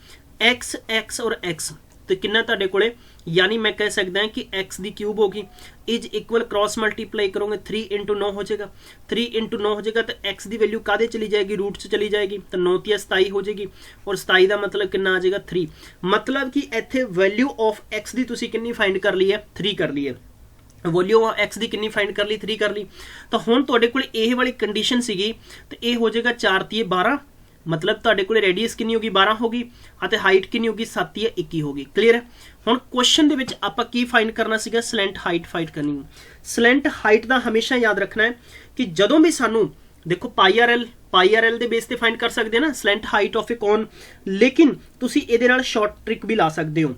x और x तो कितना तुहाडे कोले, यानी मैं कह सकता हूं कि x की क्यूब होगी इज इक्वल क्रॉस मल्टीप्लाई करोगे 3 इंटू 9 हो जाएगा, 3 इंटू 9 हो जाएगा तो x की वैल्यू कादे चली जाएगी, रूट से चली जाएगी। तो 9 तिया 27 हो जाएगी और 27 का मतलब कितना आ जाएगा 3। मतलब कि इत्थे वैल्यू ऑफ x की तुसीं कितनी फाइंड कर ली है 3 कर ली है। वैल्यू ऑफ x की कितनी फाइंड कर ली 3 कर ली। तो हुण तुहाडे कोले ये वाली कंडीशन सीगी तो ये हो जाएगा 4 तिये 12, मतलब तुहाडे कोले रेडियस कितनी होगी 12 होगी और हाइट कितनी होगी 7 तिये 21 होगी। क्लीयर है। हुण क्वेश्चन दे विच आपां की फाइंड करना सीगा, स्लेंट हाइट फाइंड करनी। स्लेंट हाइट दा हमेशा याद रखना है कि जदों भी सानू देखो पाई आर एल दे बेस ते फाइंड कर सकते हैं ना slant height of a cone, लेकिन तुसीं इहदे नाल शॉर्ट ट्रिक भी ला सकते हो।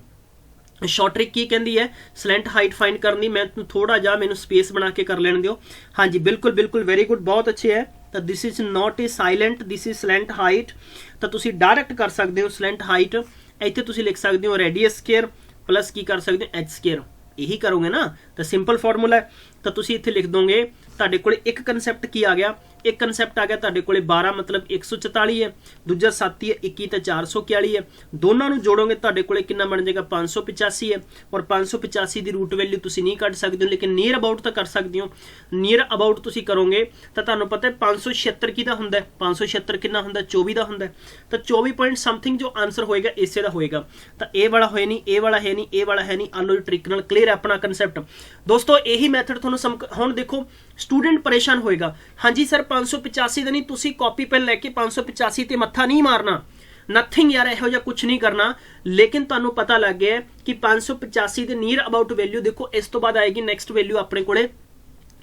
शॉर्ट ट्रिक की कहती है स्लेंट हाइट फाइंड करनी, मैं थोड़ा जा मैनू स्पेस बना के कर लेने दो। हाँ जी बिल्कुल बिल्कुल वेरी गुड, बहुत अच्छे है। तो this is not a silent, this is slant height. तो तुसीं डायरैक्ट कर सकते हो स्लेंट हाइट, इत्थे तुसीं लिख सकते हो रेडियस स्क्वायर प्लस की कर सकते हो एच स्क्वायर, यही करोगे ना तो सिंपल फॉर्मूला है। तो तुसीं इत्थे लिख दोगे तुहाडे कोले एक कंसैप्ट की आ गया, एक कंसैप्ट आ गया तुहाडे कोले 12 मतलब 144 है, दूजा 7 है 21 तो 441 है। दोनों नूं जोड़ोगे तुहाडे कोले कितना बन जाएगा 585 है। और 585 की रूट वैल्यू तुसीं नहीं कढ सकते हो, लेकिन नियर अबाउट तो कर सकते हो। नियर अबाउट तुसीं करोगे तो तुहानूं पता है 576 किहदा हुंदा है, 576 कितना हुंदा है 24 का हुंदा है। तो 24 पॉइंट समथिंग जो आंसर होएगा इसे दा होएगा। तो ये वाला होए नहीं, ये वाला है नहीं, ये वाला है नहीं। आलो ट्रिक नाल क्लीयर है अपना कंसैप्ट दोस्तों। यही मैथड तुहानूं हुण देखो स्टूडेंट परेशान होएगा, हाँ जी सर 585 का नहीं, तुसीं कॉपी पेन लैके 585 ते मत्था नहीं मारना, नथिंग यार इहो जिहा कुछ नहीं करना। लेकिन तुहानूं पता लग गया कि 585 के नियर अबाउट वैल्यू देखो इस तो बाद आएगी नेक्स्ट वैल्यू अपने कोले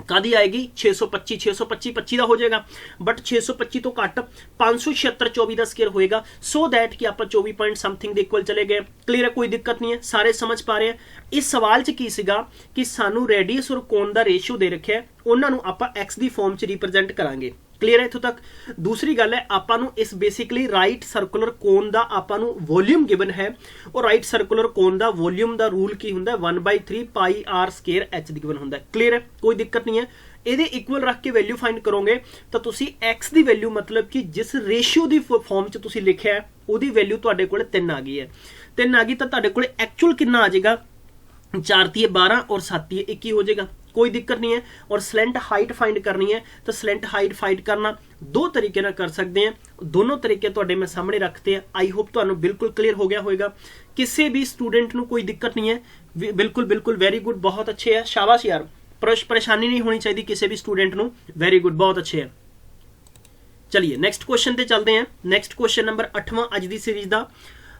कादी आएगी 625 25 का हो जाएगा, बट 625 तो घट 576 24 का स्केयर होएगा। सो दैट कि आप 24 पॉइंट समथिंग के इक्वल चले गए। क्लीयर है, कोई दिक्कत नहीं है, सारे समझ पा रहे हैं। इस सवाल च की सीगा कि सानू रेडियस और कोण का रेशियो दे रखे है, उन्होंने आप एक्स की फॉर्म च रिप्रजेंट करांगे। क्लीयर है इत्थों तक। दूसरी गल है आपां नूं इस बेसिकली राइट सर्कुलर कोन दा आपां नूं वॉल्यूम गिवन है, और राइट सर्कुलर कोन दा वॉल्यूम दा रूल की हुंदा है 1/3 पाई आर स्केयर एच दी गिवन हुंदा है। क्लीयर है, कोई दिक्कत नहीं है। ਇਹਦੇ इक्वल रख के वैल्यू फाइंड करोगे तो तुसी x की वैल्यू मतलब कि जिस रेशियो की फॉर्म च तुसी लिखिया है ਉਹਦੀ वैल्यू ਤੁਹਾਡੇ ਕੋਲ 3 आ गई है। 3 आ गई तो ਤੁਹਾਡੇ ਕੋਲ एक्चुअल कितना आ जाएगा 4 तिये 12 और 7 तिये 21 हो जाएगा। कोई दिक्कत नहीं है। और स्लेंट हाइट फाइंड करनी है तो स्लेंट हाइट फाइंड करना दो तरीके ना कर सकते हैं, दोनों तरीके तुहाडे मैं सामने रखते हैं। आई होप तुहानूं बिल्कुल क्लीयर हो गया होगा। किसी भी स्टूडेंट नूं कोई दिक्कत नहीं है। बिल्कुल बिल्कुल वेरी गुड, बहुत अच्छे है, शाबाश यार, परेशानी नहीं होनी चाहिए किसी भी स्टूडेंट नूं। वेरी गुड, बहुत अच्छे है। चलिए नेक्स्ट क्वेश्चन ते चलते हैं। नेक्स्ट क्वेश्चन नंबर 8वां अज दी सीरीज दा।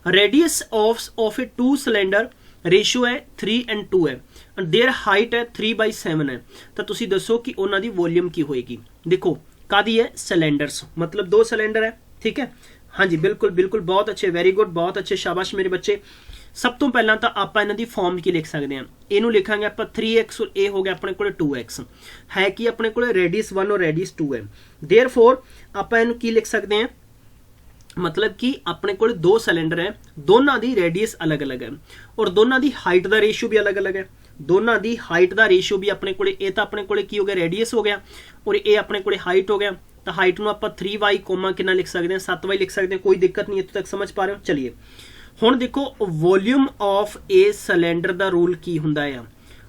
Radius of a two cylinder ratio है 3 and 2 है, देयर हाइट है 3/7 है। तो तुसी दसो कि उन्हां दी वॉल्यूम की होएगी। देखो कादी है सिलेंडर्स, मतलब 2 सिलेंडर है, ठीक है। हाँ जी बिल्कुल बिल्कुल, बहुत अच्छे, वेरी गुड, बहुत अच्छे, शाबाश मेरे बच्चे। सब तो पहला तो आप इन्हां दी फॉर्म की लिख सकते हैं। इनू लिखांगे आप 3x और ए हो गया अपने को 2x है कि अपने को रेडियस 1 और रेडियस 2 है। देयरफॉर आप इनू की लिख सकते हैं, मतलब कि अपने को 2 सिलेंडर है, दोनों की रेडियस अलग अलग है और दोनों की हाइट का रेशियो भी अलग अलग है। दोनों की हाइट का रेशियो भी अपने को अपने को की हो गया रेडियस हो गया और ये अपने को हाइट हो गया। तो हाइट में आप 3y कोमा कितना लिख सकते हैं 7y लिख सकते हैं। कोई दिक्कत नहीं है, इत्थों तक समझ पा रहे हो। चलिए हुण देखो वॉल्यूम ऑफ ए सिलेंडर का रूल की हुंदा है।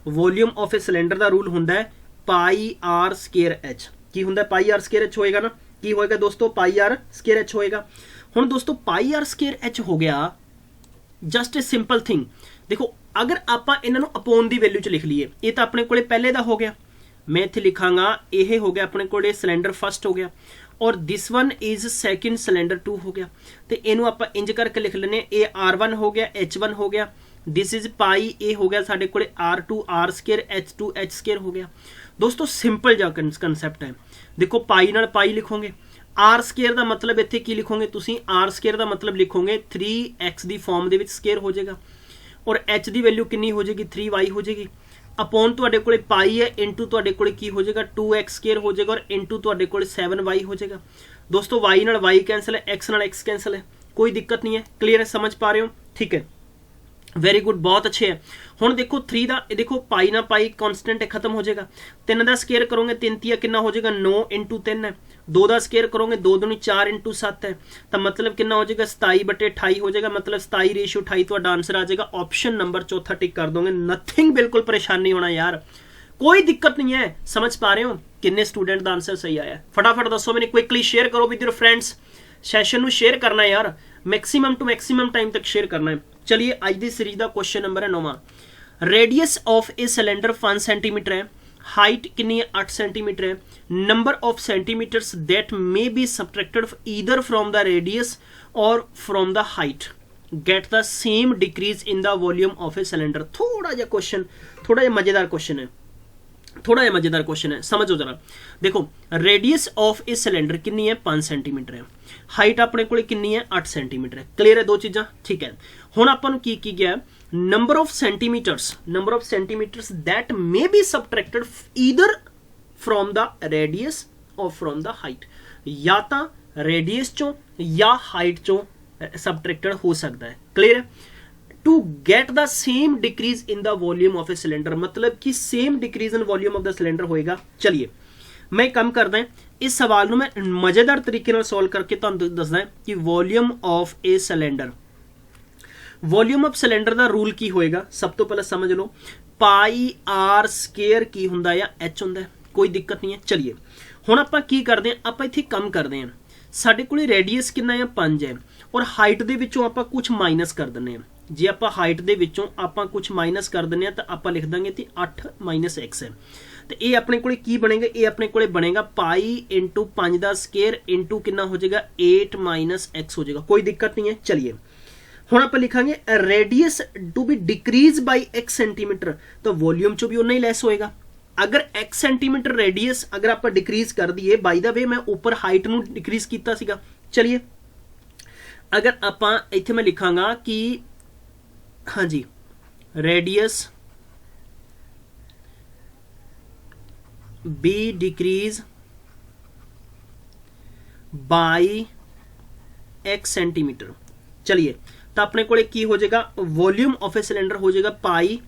वॉल्यूम ऑफ ए सिलेंडर का रूल हुंदा है पाई आर स्केयर एच। की हुंदा है पाई आर स्केयर एच होएगा ना, की होएगा दोस्तों पाई आर स्केयर एच होएगा। हुण दोस्तों पाई आर स्केयर एच हो गया जस्ट ए सिंपल थिंग। देखो अगर आपां इन्हां नूं अपॉन दी वैल्यू च लिख लीए, ये तो अपने कोले पहले दा हो गया, मैं इत्थे लिखांगा ये हो गया अपने कोले सिलेंडर फर्स्ट हो गया और this one is second cylinder 2 हो गया। तो इनू आपां इंज करके लिख लेने ए R1 हो गया H1 हो गया, दिस इज पाई ए हो गया साडे कोले R2 R square H2 H square हो गया। दोस्तों सिंपल जा कंसैप्ट है। देखो पाई नाल पाई लिखोगे, आर स्केयर का मतलब इत्थे की लिखोगे तुसीं, आर स्केयर का मतलब लिखोगे 3x की फॉर्म दे विच स्केयर हो जाएगा और h की वैल्यू कितनी हो जाएगी 3y हो जाएगी। अपॉन तुहाडे कोले पाई है इंटू तुहाडे कोले की हो जाएगा 2x स्केयर हो जाएगा और इंटू तुहाडे कोले 7y हो जाएगा। दोस्तों y नाल y कैंसल है, x नाल x कैंसल है, कोई दिक्कत नहीं है। क्लियर है, समझ पा रहे हो? ठीक है, वेरी गुड, बहुत अच्छे है। हुण देखो 3 का देखो पाई ना पाई कॉन्स्टेंट है, खत्म हो जाएगा। 3 का स्केयर करोगे 3 तिया कितना हो जाएगा 9 इंटू 3 है। 2 का स्केयर करोगे 2 दूनी 4 इंटू 7 है, तो मतलब कितना हो जाएगा 27/28 हो जाएगा, मतलब 27/28 तुहाडा आंसर आ जाएगा। ऑप्शन नंबर चौथा टिक कर दोगे, नथिंग, बिल्कुल परेशान नहीं होना यार, कोई दिक्कत नहीं है। समझ पा रहे हो? कितने स्टूडेंट का आंसर सही आया फटाफट दसो मैंने, क्विकली शेयर करो विद योर फ्रेंड्स। सैशन में शेयर करना है यार, मैक्सिमम टू मैक्सिमम टाइम तक शेयर करना है। चलिए आज की सीरीज का क्वेश्चन नंबर है 9वां। Radius of a cylinder 5 centimetre है, हाइट कितनी है 8 सेंटीमीटर है, number of centimetres that may be subtracted either from the radius और from the height get the same decrease in the volume of a cylinder. थोड़ा जा question, थोड़ा जा मजेदार क्वेश्चन है, थोड़ा जा मजेदार क्वेश्चन है, समझो जरा। देखो रेडियस ऑफ ए सिलेंडर कितनी है 5 सेंटीमीटर है, हाइट अपने को कितनी है 8 सेंटीमीटर है। क्लियर है, दो चीज़ां, ठीक है। हुण आपां नूं की गया number of centimetres that may be subtracted either from the radius और फ्रॉम द हाइट, या तो रेडियस चों या हाइट चों सबट्रैक्टेड हो सकता है। क्लियर है? To get the same decrease in the volume of a cylinder, मतलब कि same decrease in volume of the cylinder होएगा। चलिए मैं कम करदा इस सवाल नूं मैं मजेदार तरीके नाल सॉल्व करके तुहानूं दसदा कि volume of a cylinder, volume of cylinder का रूल की होएगा। सब तो पहले समझ लो पाई आर स्केयर की हुंदा या एच हुंदा, कोई दिक्कत नहीं है। चलिए हुण आपां की करदे हैं, आपां इत्थे कम करदे हैं। साडे कोले रेडियस कितना है 5 है और हाइट दे विचों आपां कुछ माइनस कर दिंदे हैं। जे आपां हाइट दे विचों आपां कुछ माइनस कर दिंदे हैं तो आपां लिख देंगे कि 8 - x है, तो ये अपने को की बनेगा, ये अपने को बनेगा पाई इंटू 5 का स्केयर इंटू कितना हो जाएगा 8 - x हो जाएगा, कोई दिक्कत नहीं है। चलिए हुण आपां लिखांगे radius to be decrease by x centimetre, तो वॉल्यूम चो भी उन्ना ही लैस होएगा। अगर x सेंटीमीटर रेडियस अगर आप डिक्रीज कर दिए, बाय द वे मैं ऊपर हाइट नूं डिक्रीज कीता सीगा। चलिए अगर आपां इत्थे मैं लिखांगा कि हाँ जी radius be decrease by x centimetre. चलिए तो अपने को की हो जाएगा वॉल्यूम ऑफ ए सिलेंडर हो जाएगा पाई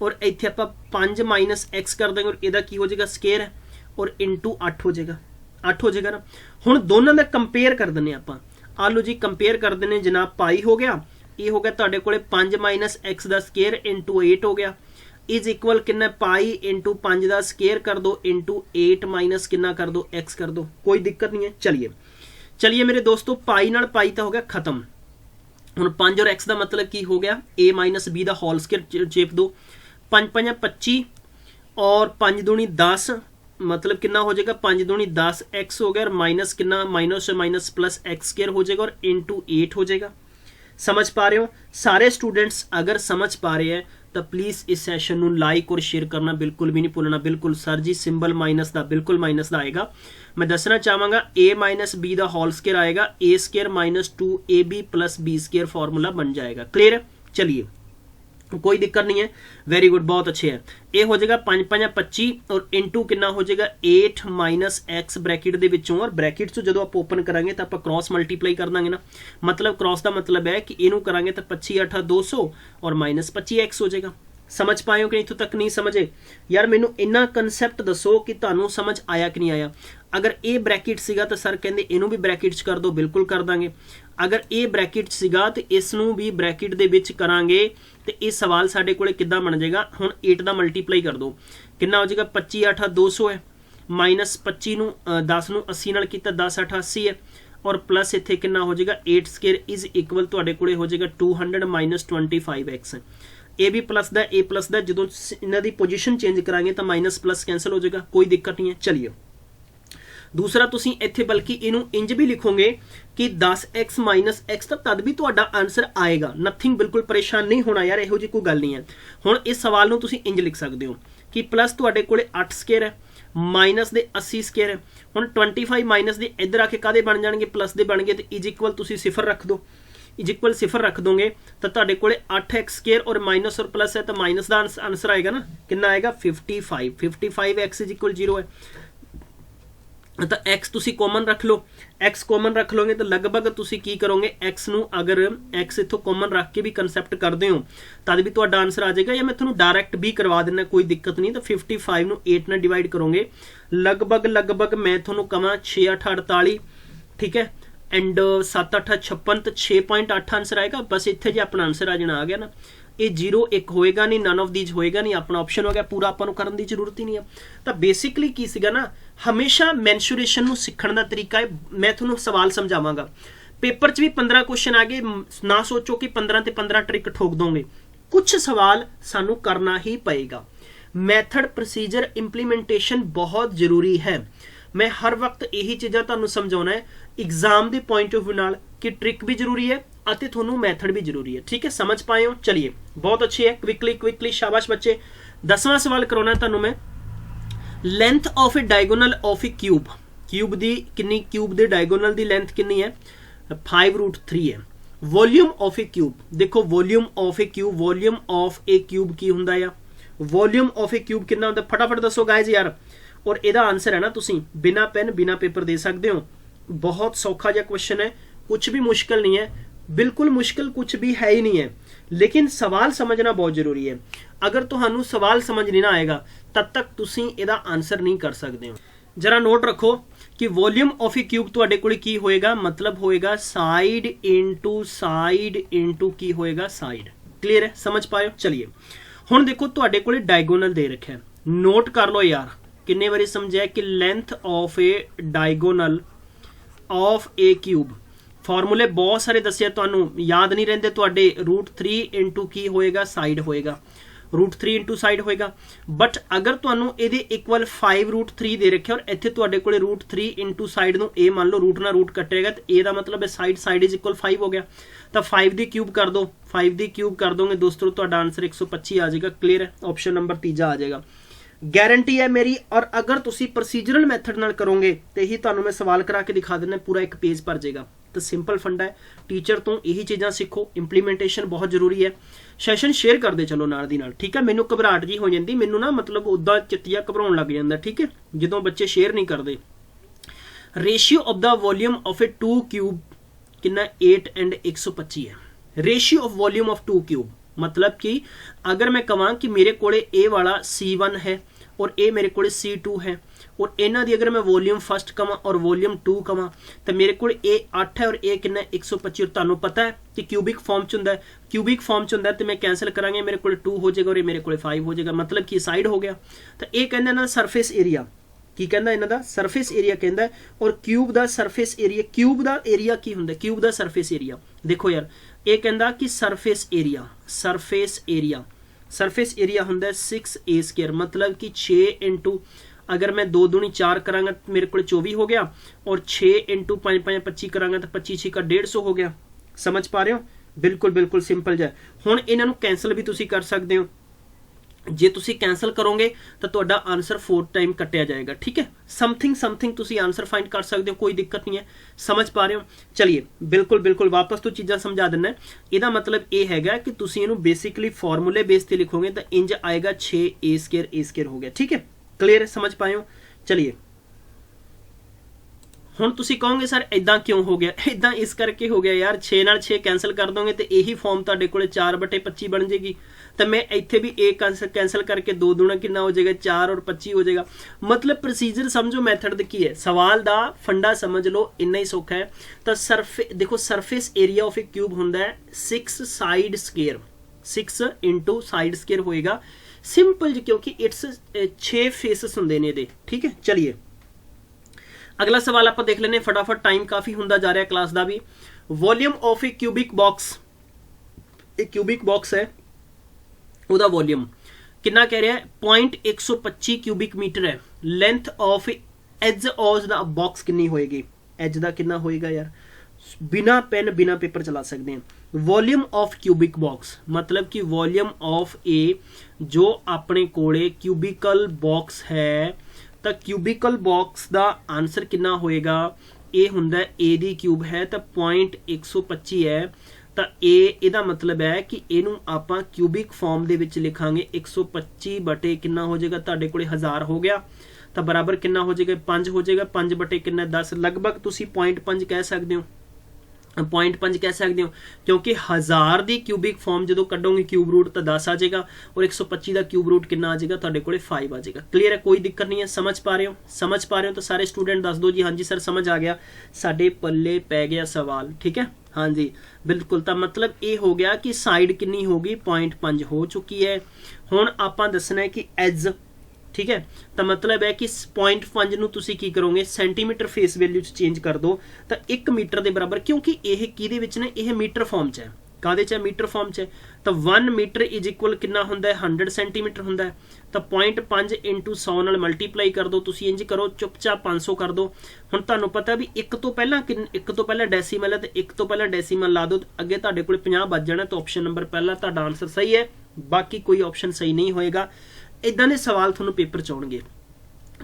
और इत्थे आप 5 - x कर देंगे और इहदा की हो जाएगा स्केयर है और इंटू 8 हो जाएगा, 8 हो जाएगा ना। हुण दोनों का कंपेयर कर देने आपां, आ लो जी कंपेयर कर देने जनाब। पाई हो गया, ये हो गया तुहाडे कोले 5 - x का स्केयर इंटू 8 हो गया, इज इक्वल कितना पाई इंटू 5 का स्केयर कर दो इंटू 8 माइनस कितना कर दो x कर दो, कोई दिक्कत नहीं है। चलिए चलिए मेरे दोस्तों पाई नाल पाई तो हो गया खत्म। हुण 5 और x का मतलब की हो गया a - b का होल स्केयर चेप दो, 5 × 5 = 25 और 5 दूनी 10, मतलब कितना हो जाएगा 5 दूनी 10 x हो गया और माइनस कितना माइनस से माइनस प्लस x स्केयर हो जाएगा और इंटू 8 हो जाएगा। समझ पा रहे हो? सारे स्टूडेंट्स अगर समझ पा रहे हैं तो प्लीज़ इस सैशन को लाइक और शेयर करना बिल्कुल भी नहीं भूलना। बिल्कुल सर जी सिंबल माइनस का बिल्कुल माइनस का आएगा। मैं दसना चाहांगा a - b का होल स्केयर आएगा, a square - 2ab + b square formula बन जाएगा। क्लियर है? चलिए कोई दिक्कत नहीं है, वेरी गुड, बहुत अच्छे है। ये हो जाएगा 5 × 5 = 25 और इंटू कितना हो जाएगा 8 - x ब्रैकेट दे विचों, और ब्रैकेट चो जो आप ओपन करांगे तो आप क्रॉस मल्टीप्लाई कर देंगे ना, मतलब क्रॉस का मतलब है कि इनू करांगे तो 25 × 8 = 200 और -25x हो जाएगा। समझ पाए हो कि इत्थों तक नहीं समझे यार? मैनू इन्ना कंसैप्ट दसो कि तुहानू समझ आया कि नहीं आया। अगर ए ब्रैकेट सीगा तो सर कहंदे इनू भी ब्रैकेट च कर दो, बिल्कुल कर देंगे। ਅਗਰ ਇਹ ਬ੍ਰੈਕਟ ਸੀਗਾ ਤੇ ਇਸ ਨੂੰ ਵੀ ਬ੍ਰੈਕਟ ਦੇ ਵਿੱਚ ਕਰਾਂਗੇ ਤੇ ਇਹ ਸਵਾਲ ਸਾਡੇ ਕੋਲੇ ਕਿੱਦਾਂ ਬਣ ਜਾਏਗਾ। ਹੁਣ 8 ਦਾ ਮਲਟੀਪਲਾਈ ਕਰ ਦੋ, ਕਿੰਨਾ ਹੋ ਜਾਏਗਾ 25 8 200 ਹੈ, ਮਾਈਨਸ 25 ਨੂੰ 10 ਨੂੰ 80 ਨਾਲ ਕੀਤਾ 10 8 80 ਹੈ, ਔਰ ਪਲੱਸ ਇੱਥੇ ਕਿੰਨਾ ਹੋ ਜਾਏਗਾ 8 ਸਕੁਅਰ ਇਜ਼ ਇਕੁਅਲ ਤੁਹਾਡੇ ਕੋਲੇ ਹੋ ਜਾਏਗਾ 200 ਮਾਈਨਸ 25x। ਇਹ ਵੀ ਪਲੱਸ ਦਾ ਇਹ ਪਲੱਸ ਦਾ, ਜਦੋਂ ਇਹਨਾਂ ਦੀ ਪੋਜੀਸ਼ਨ ਚੇਂਜ ਕਰਾਂਗੇ ਤਾਂ ਮਾਈਨਸ ਪਲੱਸ ਕੈਂਸਲ ਹੋ ਜਾਏਗਾ, ਕੋਈ ਦਿੱਕਤ ਨਹੀਂ ਹੈ। ਚਲਿਏ दूसरा तुसी इत्थे बल्कि इनू इंज भी लिखोगे कि 10x माइनस x तक तद भी तुहाडा आंसर आएगा, नथिंग, बिल्कुल परेशान नहीं होना यार, इहो जी कोई गल नहीं है। हुण इस सवाल नू तुसी इंज लिख सकते हो कि प्लस तुहाडे कोले 8 स्केयर है माइनस दे 80 स्केयर है। हुण 25 माइनस दे इधर आके कादे बन जाणगे प्लस दे बन गए, ते इज इक्वल तुसी सिफर रख दो, इज इक्वल सिफर रख दोगे तो तुहाडे कोले 8x स्केयर और माइनस और प्लस है तो माइनस का आंसर आएगा ना, कितना आएगा 55। 55x इज इक्वल 0 है तो x तुसी कॉमन रख लो, x कॉमन रख लोगे तो लगभग तुसी की करोगे x नू, अगर x इथों कॉमन रख के भी कंसैप्ट करते हो तद भी तुहाडा आंसर आ जाएगा, या मैं तुहानू डायरैक्ट भी करवा देना, कोई दिक्कत नहीं। तो 55 नू 8 नाल डिवाइड करोगे लगभग मैं तुहानू कहां 6 8 48, ठीक है, एंड 7 8 56 तो 6.8 आंसर आएगा। बस इत्थे जे अपना आंसर आ जाना आ गया ना, ये 0 1 होएगा नहीं, नन ऑफ दीज होएगा नहीं, अपना ऑप्शन हो गया पूरा, आपां नूं करन दी जरूरत ही नहीं है। तो बेसिकली की सीगा ना, हमेशा मैंशुरेशन नूं सीखण दा तरीका है, मैं तुहानूं सवाल समझावांगा। पेपर च भी 15 क्वेश्चन आ गए, ना सोचो कि 15 ते 15 ट्रिक ठोक दोगे, कुछ सवाल सानूं करना ही पएगा। मैथड प्रोसीजर इंप्लीमेंटेशन बहुत जरूरी है, मैं हर वक्त यही चीज़ां तुहानूं समझाउणा है एग्जाम के पॉइंट ऑफ व्यू नाल कि ट्रिक भी जरूरी है अते थोनू मैथड भी जरूरी है, ठीक है, समझ पाए हो। चलिए बहुत अच्छी है, क्विकली शाबाश बच्चे। 10वां सवाल करवाना तुहानू मैं, length of a diagonal of a cube, cube दी कितनी, क्यूब दे डायगोनल दी लेंथ कितनी है 5√3 है। वॉल्यूम ऑफ ए क्यूब, देखो volume of a cube, volume of a cube की हुंदा है, वॉल्यूम ऑफ ए क्यूब कितना हुंदा, फटाफट दसो गाइज यार। और इहदा आंसर है ना, तुसीं बिना पेन बिना पेपर दे सकते हो, बहुत सौखा जिहा क्वेश्चन है, कुछ भी मुश्किल नहीं है, बिल्कुल मुश्किल कुछ भी है ही नहीं है, लेकिन सवाल समझना बहुत जरूरी है। अगर तुहानू सवाल समझ नहीं ना आएगा तब तक तुसीं इहदा आंसर नहीं कर सकते हो। जरा नोट रखो कि वॉल्यूम ऑफ ए क्यूब तुहाडे कोल की होएगा, मतलब होएगा साइड इनटू की होएगा साइड। क्लियर है, समझ पाए हो। चलिए हुण देखो तुहाडे कोल डायगोनल दे रखा है, नोट कर लो यार, किन्ने बारी समझाया कि length of a diagonal of a cube, फॉर्मूले बहुत सारे दसिया, तुहानू याद नहीं रहंदे तुहाडे, √3 इंटू की होएगा साइड होएगा, √3 इंटू साइड होएगा। बट अगर तुहानू इहदे इक्वल 5√3 दे रखे और इत्थे तुहाडे कोले √3 इंटू साइड नू ए मान लो रूट ना रूट कटेगा तो ए दा मतलब है साइड इज इक्वल 5 हो गया, तो 5 दी क्यूब कर दो, 5 दी क्यूब कर दोगे दोस्तों तुहाडा आंसर 125 आ जाएगा। क्लियर है, ऑप्शन नंबर 3 आ जाएगा, गारंटी है मेरी। और अगर तुसी प्रोसीजरल मैथड नाल करोगे तो यही तुहानू मैं सवाल करा के दिखा देना, पूरा एक पेज भर जाएगा। तो सिंपल फंडा है, टीचर तो यही चीज़ां सीखो, इंप्लीमेंटेशन बहुत जरूरी है। सैशन शेयर कर दे चलो नाल दी नाल, ठीक है। मैनू घबराहट जी हो जाती, मैनू ना मतलब उदा चिट्टिया घबराउण लग जांदा, ठीक है, जो बच्चे शेयर नहीं करते। Ratio of the volume of A 2 cube कितना 8 एंड 125 है। Ratio of volume of 2 cube मतलब कि अगर मैं कहां कि मेरे कोले ए वाला C1 है और ए मेरे कोले C2 है, और इन्हां दी अगर मैं वॉल्यूम फर्स्ट कवां और वॉल्यूम 2 कवां तो मेरे कोले ए 8 है और ए कितना 125। और तुहानू पता है कि क्यूबिक फॉर्म च हुंदा है, क्यूबिक फॉर्म च हुंदा है तो मैं कैंसल करांगे, मेरे कोले 2 हो जाएगा और ये मेरे कोले 5 हो जाएगा, मतलब कि साइड हो गया। तो ये कहंदा ना सरफेस एरिया, की कहंदा इन्हां दा सरफेस एरिया कहंदा, और क्यूब दा सरफेस एरिया, क्यूब दा एरिया की हुंदा, क्यूब दा सरफेस एरिया। देखो यार ये कहंदा कि सरफेस एरिया, सरफेस एरिया हुंदा 6a², मतलब कि 6 इंटू अगर मैं 2 दूनी 4 करांगा तो मेरे को 24 हो गया, और 6 इंटू 5 5 25 करांगा तो 25 का 150 हो गया। समझ पा रहे हो, बिल्कुल सिंपल जा। हुण इन्हां नूं कैंसल भी तुसी कर सकते हो, जे तुसी कैंसल करोगे तो तुहाडा आंसर 4 टाइम कटिया जाएगा, ठीक है। समथिंग तुसी आंसर फाइंड कर सकते हो, कोई दिक्कत नहीं है। समझ पा रहे हो। चलिए बिल्कुल वापस तो चीज़ां समझा देना। इहदा मतलब ये हैगा कि तुसी इहनूं बेसिकली फॉर्मूले बेस ते लिखोगे तो इंज आएगा 6a² हो गया, ठीक है। क्लियर है, समझ पाए हो। चलिए ਹੁਣ ਤੁਸੀਂ ਕਹੋਗੇ ਸਰ ਇਦਾਂ ਕਿਉਂ ਹੋ ਗਿਆ? ਇਦਾਂ ਇਸ ਕਰਕੇ ਹੋ ਗਿਆ ਯਾਰ, 6 ਨਾਲ 6 ਕੈਂਸਲ ਕਰ ਦੋਗੇ ਤੇ ਇਹੀ ਫਾਰਮ ਤੁਹਾਡੇ ਕੋਲੇ 4/25 ਬਣ ਜੇਗੀ। ਤਾਂ ਮੈਂ ਇੱਥੇ ਵੀ a ਕੈਂਸਲ ਕਰਕੇ 2 ਦੂਣਾ ਕਿੰਨਾ ਹੋ ਜਾਏਗਾ? 4 और 25 ਹੋ ਜਾਏਗਾ। ਮਤਲਬ ਪ੍ਰੋਸੀਜਰ ਸਮਝੋ, ਮੈਥਡ ਦੀ ਕੀ ਹੈ, ਸਵਾਲ ਦਾ ਫੰਡਾ ਸਮਝ ਲਓ, ਇੰਨਾ ਹੀ ਸੌਖਾ ਹੈ। ਤਾਂ ਦੇਖੋ surface area of A cube ਹੁੰਦਾ ਹੈ 6 side square, 6 into side square ਹੋਏਗਾ। ਸਿੰਪਲ ਜੀ, ਕਿਉਂਕਿ ਇਟਸ 6 ਫੇਸਿਸ ਹੁੰਦੇ ਨੇ ਇਹਦੇ। ਠੀਕ ਹੈ, ਚਲਿਏ अगला सवाल आप देख लेने फटाफट, टाइम काफी होंदा जा रहा है क्लास का भी। Volume of a cubic box, एक क्यूबिक बॉक्स है, ਉਹਦਾ वॉल्यूम कितना कह रहा है? 0.125 क्यूबिक मीटर है। Length of edge of the box कितनी होएगी? एज ਦਾ कितना होएगा यार? बिना पेन बिना पेपर चला सकते हैं। वॉल्यूम ऑफ क्यूबिक बॉक्स मतलब कि वॉल्यूम ऑफ ए जो अपने कोले क्यूबिकल बॉक्स है, ਤਾਂ क्यूबिकल बॉक्स ਦਾ आंसर कितना होएगा? ਇਹ ਹੁੰਦਾ a ਦੀ ਕਿਊਬ ਹੈ ਤਾਂ 0.125 ਹੈ। ਤਾਂ ਇਹਦਾ ਮਤਲਬ ਹੈ ਕਿ ਇਹਨੂੰ ਆਪਾਂ ਕਿਊਬਿਕ ਫਾਰਮ ਦੇ ਵਿੱਚ ਲਿਖਾਂਗੇ 125 ਬਟੇ ਕਿੰਨਾ ਹੋ ਜਾਏਗਾ? ਤੁਹਾਡੇ ਕੋਲੇ 1000 ਹੋ ਗਿਆ ਤਾਂ ਬਰਾਬਰ ਕਿੰਨਾ ਹੋ ਜਾਏਗਾ? 5 ਹੋ ਜਾਏਗਾ। 5 ਬਟੇ ਕਿੰਨਾ? 10। ਲਗਭਗ ਤੁਸੀਂ 0.5 ਕਹਿ ਸਕਦੇ ਹੋ, 0.5 ਕਹਿ ਸਕਦੇ ਹੋ, ਕਿਉਂਕਿ 1000 ਦੀ ਕਿਊਬਿਕ ਫਾਰਮ ਜਦੋਂ ਕੱਢੋਗੇ ਕਿਊਬ रूट ਤਾਂ 10 ਆ ਜਾਏਗਾ ਔਰ 125 ਦਾ ਕਿਊਬ रूट ਕਿੰਨਾ ਆ ਜਾਏਗਾ? ਤੁਹਾਡੇ ਕੋਲੇ 5 ਆ ਜਾਏਗਾ। ਕਲੀਅਰ ਹੈ, ਕੋਈ ਦਿੱਕਤ ਨਹੀਂ ਹੈ। ਸਮਝ ਪਾ ਰਹੇ ਹੋ? ਸਮਝ ਪਾ ਰਹੇ ਹੋ ਤਾਂ ਸਾਰੇ ਸਟੂਡੈਂਟ ਦੱਸ ਦਿਓ ਜੀ ਹਾਂਜੀ ਸਰ ਸਮਝ ਆ ਗਿਆ, ਸਾਡੇ ਪੱਲੇ ਪੈ ਗਿਆ ਸਵਾਲ। ਠੀਕ ਹੈ, ਹਾਂਜੀ ਬਿਲकुल। ਤਾਂ ਮਤਲਬ ਇਹ ਹੋ ਗਿਆ ਕਿ ਸਾਈਡ ਕਿੰਨੀ ਹੋਗੀ? 0.5 ਹੋ ਚੁੱਕੀ ਹੈ। ਹੁਣ ਆਪਾਂ ਦੱਸਣਾ ਹੈ ਕਿ ਐਜ, ठीक है, तो मतलब है कि 0.5 ਨੂੰ ਤੁਸੀਂ ਕੀ ਕਰੋਗੇ? ਸੈਂਟੀਮੀਟਰ ਫੇਸ ਵੈਲਿਊ ਚ ਚੇਂਜ ਕਰ ਦੋ ਤਾਂ 1 ਮੀਟਰ ਦੇ ਬਰਾਬਰ, ਕਿਉਂਕਿ ਇਹ ਕਿਹਦੇ ਵਿੱਚ ਨੇ? ਇਹ ਮੀਟਰ ਫਾਰਮ ਚ ਹੈ। ਕਾਹਦੇ ਚ ਹੈ? ਮੀਟਰ ਫਾਰਮ ਚ ਹੈ। ਤਾਂ 1 ਮੀਟਰ ਇਜ਼ ਇਕੁਅਲ ਕਿੰਨਾ ਹੁੰਦਾ ਹੈ? 100 ਸੈਂਟੀਮੀਟਰ ਹੁੰਦਾ ਹੈ। ਤਾਂ 0.5 into 100 ਨਾਲ ਮਲਟੀਪਲਾਈ ਕਰ ਦੋ। ਤੁਸੀਂ ਇੰਜ ਕਰੋ, ਚੁੱਪਚਾਪ 500 ਕਰ ਦੋ। ਹੁਣ ਤੁਹਾਨੂੰ ਪਤਾ ਵੀ 1 ਤੋਂ ਪਹਿਲਾਂ ਡੈਸੀਮਲ ਹੈ ਤੇ 1 ਤੋਂ ਪਹਿਲਾਂ ਡੈਸੀਮਲ ਲਾ ਦੋ, ਅੱਗੇ ਤੁਹਾਡੇ ਕੋਲ 50 ਵੱਜ ਜਾਣਾ। ਤਾਂ ਆਪਸ਼ਨ ਨੰਬਰ ਪਹਿਲਾ ਤੁਹਾਡਾ ਆਨਸਰ ਸਹੀ ਹੈ, ਬਾਕੀ ਕੋਈ ਆਪਸ਼ਨ ਸਹੀ ਨਹੀਂ ਹੋਏਗਾ। इदां दे सवाल ਤੁਹਾਨੂੰ पेपर च आउणगे।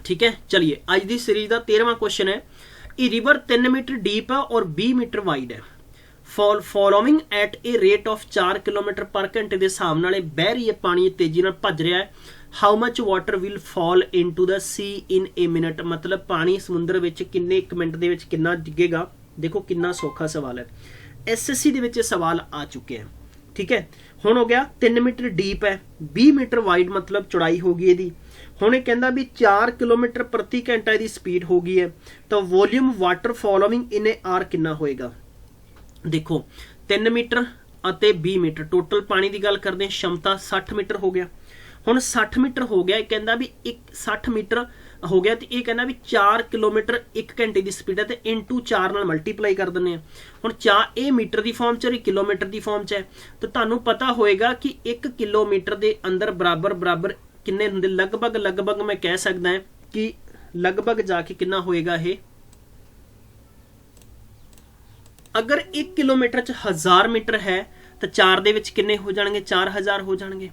ठीक है, चलिए अज दी सीरीज का 13वां क्वेश्चन है। ये रिवर 3 मीटर डीप है और 20 मीटर वाइड है। Following at a rate of 4 kilometre पर घंटे के हिसाब नाल बह रही है, पानी तेजी नाल भज रहा है। How much water will fall into the sea in a minute, मतलब पानी समुद्र विच किन्ने 1 मिनट दे विच किन्ना डिगेगा। देखो किन्ना सौखा सवाल है, SSC दे विच सवाल आ चुके हैं। ठीक है, हुण हो गया 3 मीटर डीप है, 20 मीटर वाइड मतलब चौड़ाई होगी ਇਹਦੀ। ਹੁਣ ਇਹ ਕਹਿੰਦਾ ਵੀ 4 ਕਿਲੋਮੀਟਰ ਪ੍ਰਤੀ ਘੰਟਾ ਇਹਦੀ ਸਪੀਡ ਹੋ ਗਈ ਹੈ। ਤਾਂ volume water following in our ਕਿੰਨਾ ਹੋਏਗਾ? ਦੇਖੋ 3 ਮੀਟਰ ਅਤੇ 20 ਮੀਟਰ ਟੋਟਲ ਪਾਣੀ ਦੀ ਗੱਲ ਕਰਦੇ ਹਾਂ, क्षमता 60 ਮੀਟਰ ਹੋ ਗਿਆ। ਹੁਣ 60 ਮੀਟਰ ਹੋ ਗਿਆ, ਇਹ ਕਹਿੰਦਾ ਵੀ 60 ਮੀਟਰ ਹੋ ਗਿਆ ਤੇ ਇਹ ਕਹਿੰਦਾ ਵੀ 4 ਕਿਲੋਮੀਟਰ 1 ਘੰਟੇ ਦੀ ਸਪੀਡ ਹੈ ਤੇ ਇਨਟੂ 4 ਨਾਲ ਮਲਟੀਪਲਾਈ ਕਰ ਦਿੰਦੇ ਆ। ਹੁਣ 4 ਇਹ ਮੀਟਰ ਦੀ ਫਾਰਮ ਚ ਹੈ, ਕਿਲੋਮੀਟਰ ਦੀ ਫਾਰਮ ਚ ਹੈ। ਤਾਂ ਤੁਹਾਨੂੰ ਪਤਾ ਹੋਏਗਾ ਕਿ 1 ਕਿਲੋਮੀਟਰ ਦੇ ਅੰਦਰ ਬਰਾਬਰ ਕਿੰਨੇ ਹੁੰਦੇ? ਲਗਭਗ ਮੈਂ ਕਹਿ ਸਕਦਾ ਹਾਂ ਕਿ ਲਗਭਗ ਜਾ ਕੇ ਕਿੰਨਾ ਹੋਏਗਾ ਇਹ? ਅਗਰ 1 ਕਿਲੋਮੀਟਰ ਚ 1000 ਮੀਟਰ ਹੈ ਤਾਂ 4 ਦੇ ਵਿੱਚ ਕਿੰਨੇ ਹੋ ਜਾਣਗੇ? 4000 ਹੋ ਜਾਣਗੇ।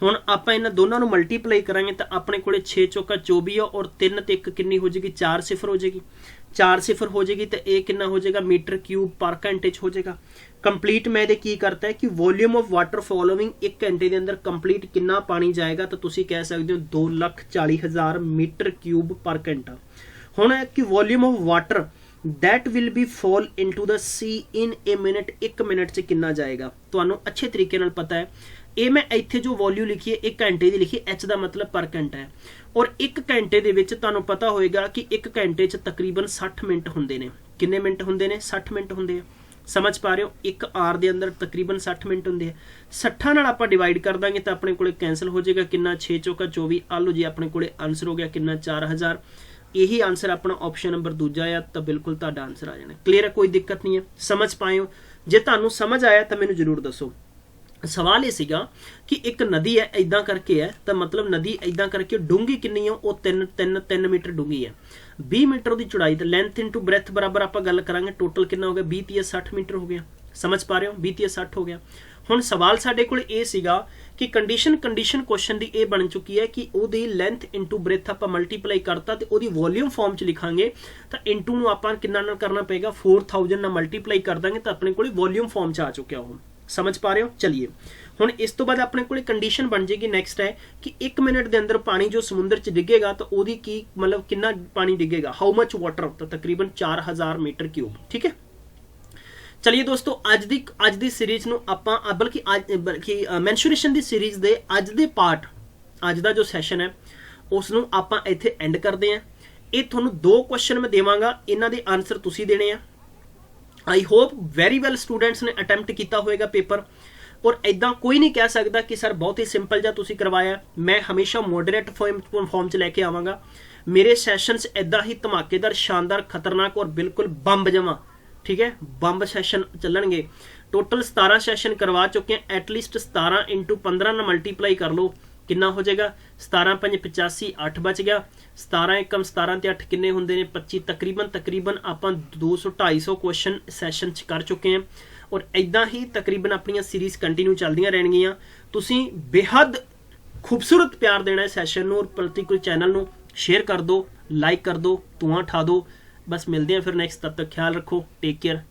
ਹੁਣ ਆਪਾਂ ਇਹਨਾਂ ਦੋਨਾਂ ਨੂੰ ਮਲਟੀਪਲਾਈ ਕਰਾਂਗੇ ਤਾਂ ਆਪਣੇ ਕੋਲੇ 6 ਚੌਕਾ 24 ਆ ਔਰ 3 ਤੇ 1 ਕਿੰਨੀ ਹੋ ਜਾਏਗੀ? 4 ਸਿਫਰ ਹੋ ਜਾਏਗੀ। 4 ਸਿਫਰ ਹੋ ਜਾਏਗੀ ਤਾਂ ਇਹ ਕਿੰਨਾ ਹੋ ਜਾਏਗਾ? ਮੀਟਰ ਕਿਊਬ ਪਰ ਘੰਟੇ ਚ ਹੋ ਜਾਏਗਾ। ਕੰਪਲੀਟ ਮੈਂ ਇਹਦੇ ਕੀ ਕਰਤਾ ਹੈ ਕਿ ਵੋਲਿਊਮ ਆਫ ਵਾਟਰ ਫੋਲੋਇੰਗ 1 ਘੰਟੇ ਦੇ ਅੰਦਰ ਕੰਪਲੀਟ ਕਿੰਨਾ ਪਾਣੀ ਜਾਏਗਾ? ਤਾਂ ਤੁਸੀਂ ਕਹਿ ਸਕਦੇ ਹੋ 2,40,000 ਮੀਟਰ ਕਿਊਬ ਪਰ ਘੰਟਾ। ਹੁਣ ਹੈ ਕਿ volume of water that will be fall into the sea in a minute, 1 minute ਚ ਕਿੰਨਾ ਜਾਏਗਾ? ਤੁਹਾਨੂੰ ਅੱਛੇ ਤਰੀਕੇ ਨਾਲ ਪਤਾ ਹੈ। ਇਹ ਮੈਂ ਇੱਥੇ ਜੋ ਵੋਲਿਊਮ ਲਿਖੀ ਹੈ 1 ਘੰਟੇ ਦੀ ਲਿਖੀ, h ਦਾ ਮਤਲਬ ਪਰ ਘੰਟਾ ਹੈ। ਔਰ 1 ਘੰਟੇ ਦੇ ਵਿੱਚ ਤੁਹਾਨੂੰ ਪਤਾ ਹੋਏਗਾ ਕਿ 1 ਘੰਟੇ ਚ ਤਕਰੀਬਨ 60 ਮਿੰਟ ਹੁੰਦੇ ਨੇ। ਕਿੰਨੇ ਮਿੰਟ ਹੁੰਦੇ ਨੇ? 60 ਮਿੰਟ ਹੁੰਦੇ ਆ। ਸਮਝ ਪਾ ਰਹੇ ਹੋ? 1 ਆਰ ਦੇ ਅੰਦਰ ਤਕਰੀਬਨ 60 ਮਿੰਟ ਹੁੰਦੇ ਆ। 60 ਨਾਲ ਆਪਾਂ ਡਿਵਾਈਡ ਕਰ ਦਾਂਗੇ ਤਾਂ ਆਪਣੇ ਕੋਲੇ ਕੈਂਸਲ ਹੋ ਜਾਏਗਾ। ਕਿੰਨਾ? 6 ਚੌਕਾ 24। ਆ ਲਓ ਜੀ ਆਪਣੇ ਕੋਲੇ ਆਨਸਰ ਹੋ ਗਿਆ ਕਿੰਨਾ? 4000। यही आंसर अपना ऑप्शन नंबर दूजा है तो बिल्कुल तुहाडा आंसर आ जाना। क्लीयर है, कोई दिक्कत नहीं है, समझ पाए हो? जे तुहानू समझ आया तो मैनू जरूर दसो। सवाल ये सीगा कि एक नदी है इदां करके है, तो मतलब नदी इदां करके डूंगी कितनी है? वो 3 मीटर डूंगी है। 20 मीटर की चौड़ाई, तो लेंथ इंटू ब्रैथ बराबर आप गल करांगे, टोटल कितना हो गया? 20 × 60 मीटर हो गया। समझ पा रहे हो? 20 × 60 हो गया। ਹੁਣ ਸਵਾਲ ਸਾਡੇ ਕੋਲ ਇਹ ਸੀਗਾ ਕਿ ਕੰਡੀਸ਼ਨ ਕੁਐਸਚਨ ਦੀ ਇਹ ਬਣ ਚੁੱਕੀ ਹੈ ਕਿ ਉਹਦੀ ਲੈਂਥ ਇਨਟੂ ਬ੍ਰੇਥ ਆਪਾਂ ਮਲਟੀਪਲਾਈ ਕਰਤਾ ਤੇ ਉਹਦੀ ਵੋਲਿਊਮ ਫਾਰਮ ਚ ਲਿਖਾਂਗੇ ਤਾਂ ਇਨਟੂ ਨੂੰ ਆਪਾਂ ਕਿੰਨਾ ਨਾਲ ਕਰਨਾ ਪਏਗਾ? 4000 ਨਾਲ ਮਲਟੀਪਲਾਈ ਕਰ ਦਾਂਗੇ ਤਾਂ ਆਪਣੇ ਕੋਲ ਵੋਲਿਊਮ ਫਾਰਮ ਚ ਆ ਚੁੱਕਿਆ ਉਹ। समझ पा रहे हो? चलिए ਹੁਣ ਇਸ ਤੋਂ ਬਾਅਦ ਆਪਣੇ ਕੋਲੇ ਕੰਡੀਸ਼ਨ ਬਣ ਜੇਗੀ ਨੈਕਸਟ ਹੈ ਕਿ 1 ਮਿੰਟ ਦੇ ਅੰਦਰ ਪਾਣੀ ਜੋ ਸਮੁੰਦਰ 'ਚ ਡਿੱਗੇਗਾ ਤਾਂ ਉਹਦੀ ਕੀ ਮਤਲਬ ਕਿੰਨਾ ਪਾਣੀ ਡਿੱਗੇਗਾ, ਹਾਊ ਮਚ ਵਾਟਰ, ਤਾਂ ਤਕਰੀਬਨ 4000 ਮੀਟਰ ਕਿਊਬ। ਠੀਕ ਹੈ, ਚਲਿਏ ਦੋਸਤੋ ਅੱਜ ਦੀ ਸੀਰੀਜ਼ ਨੂੰ ਆਪਾਂ ਬਲਕਿ ਮੈਂਸ਼ੂਰੇਸ਼ਨ ਦੀ ਸੀਰੀਜ਼ ਦੇ ਅੱਜ ਦੇ ਪਾਰਟ, ਅੱਜ ਦਾ ਜੋ ਸੈਸ਼ਨ ਹੈ ਉਸ ਨੂੰ ਆਪਾਂ ਇੱਥੇ ਐਂਡ ਕਰਦੇ ਹਾਂ। ਇਹ ਤੁਹਾਨੂੰ 2 ਕੁਐਸਚਨ ਮੈਂ ਦੇਵਾਂਗਾ, ਇਹਨਾਂ ਦੇ ਆਨਸਰ ਤੁਸੀਂ ਦੇਣੇ ਆ। I hope very well students ने अटैम्प्ट किया होएगा पेपर, और इदा कोई नहीं कह सकता कि सर बहुत ही सिंपल जा तुसी करवाया। मैं हमेशा मॉडरेट फॉर्म च लैके आवांगा। मेरे सैशनस इदा ही धमाकेदार, शानदार, खतरनाक और बिल्कुल बंब जमा, ठीक है, बंब सैशन चलणगे। टोटल 17 सैशन करवा चुके हैं। एटलीस्ट 17 × 15 ना मल्टीप्लाई कर लो, कितना हो जाएगा? 17 × 5 = 85, 8 बच गया। 17 × 17 ਤੇ 8 किन्ने होंदे ने? 25। तकरीबन ਆਪਾਂ 200-250 क्वेश्चन सैशन च कर चुके हैं, और इदा ही तकरीबन अपनी सीरीज कंटिन्यू चलदियां रहणगीਆਂ। ਤੁਸੀਂ बेहद खूबसूरत प्यार देना है सैशन ਨੂੰ, और प्रति कोई चैनल ਨੂੰ शेयर कर दो, लाइक कर दो, धुआं उठा दो। बस मिलते हैं फिर नेक्स्ट, तब तक ख्याल रखो, टेक केयर।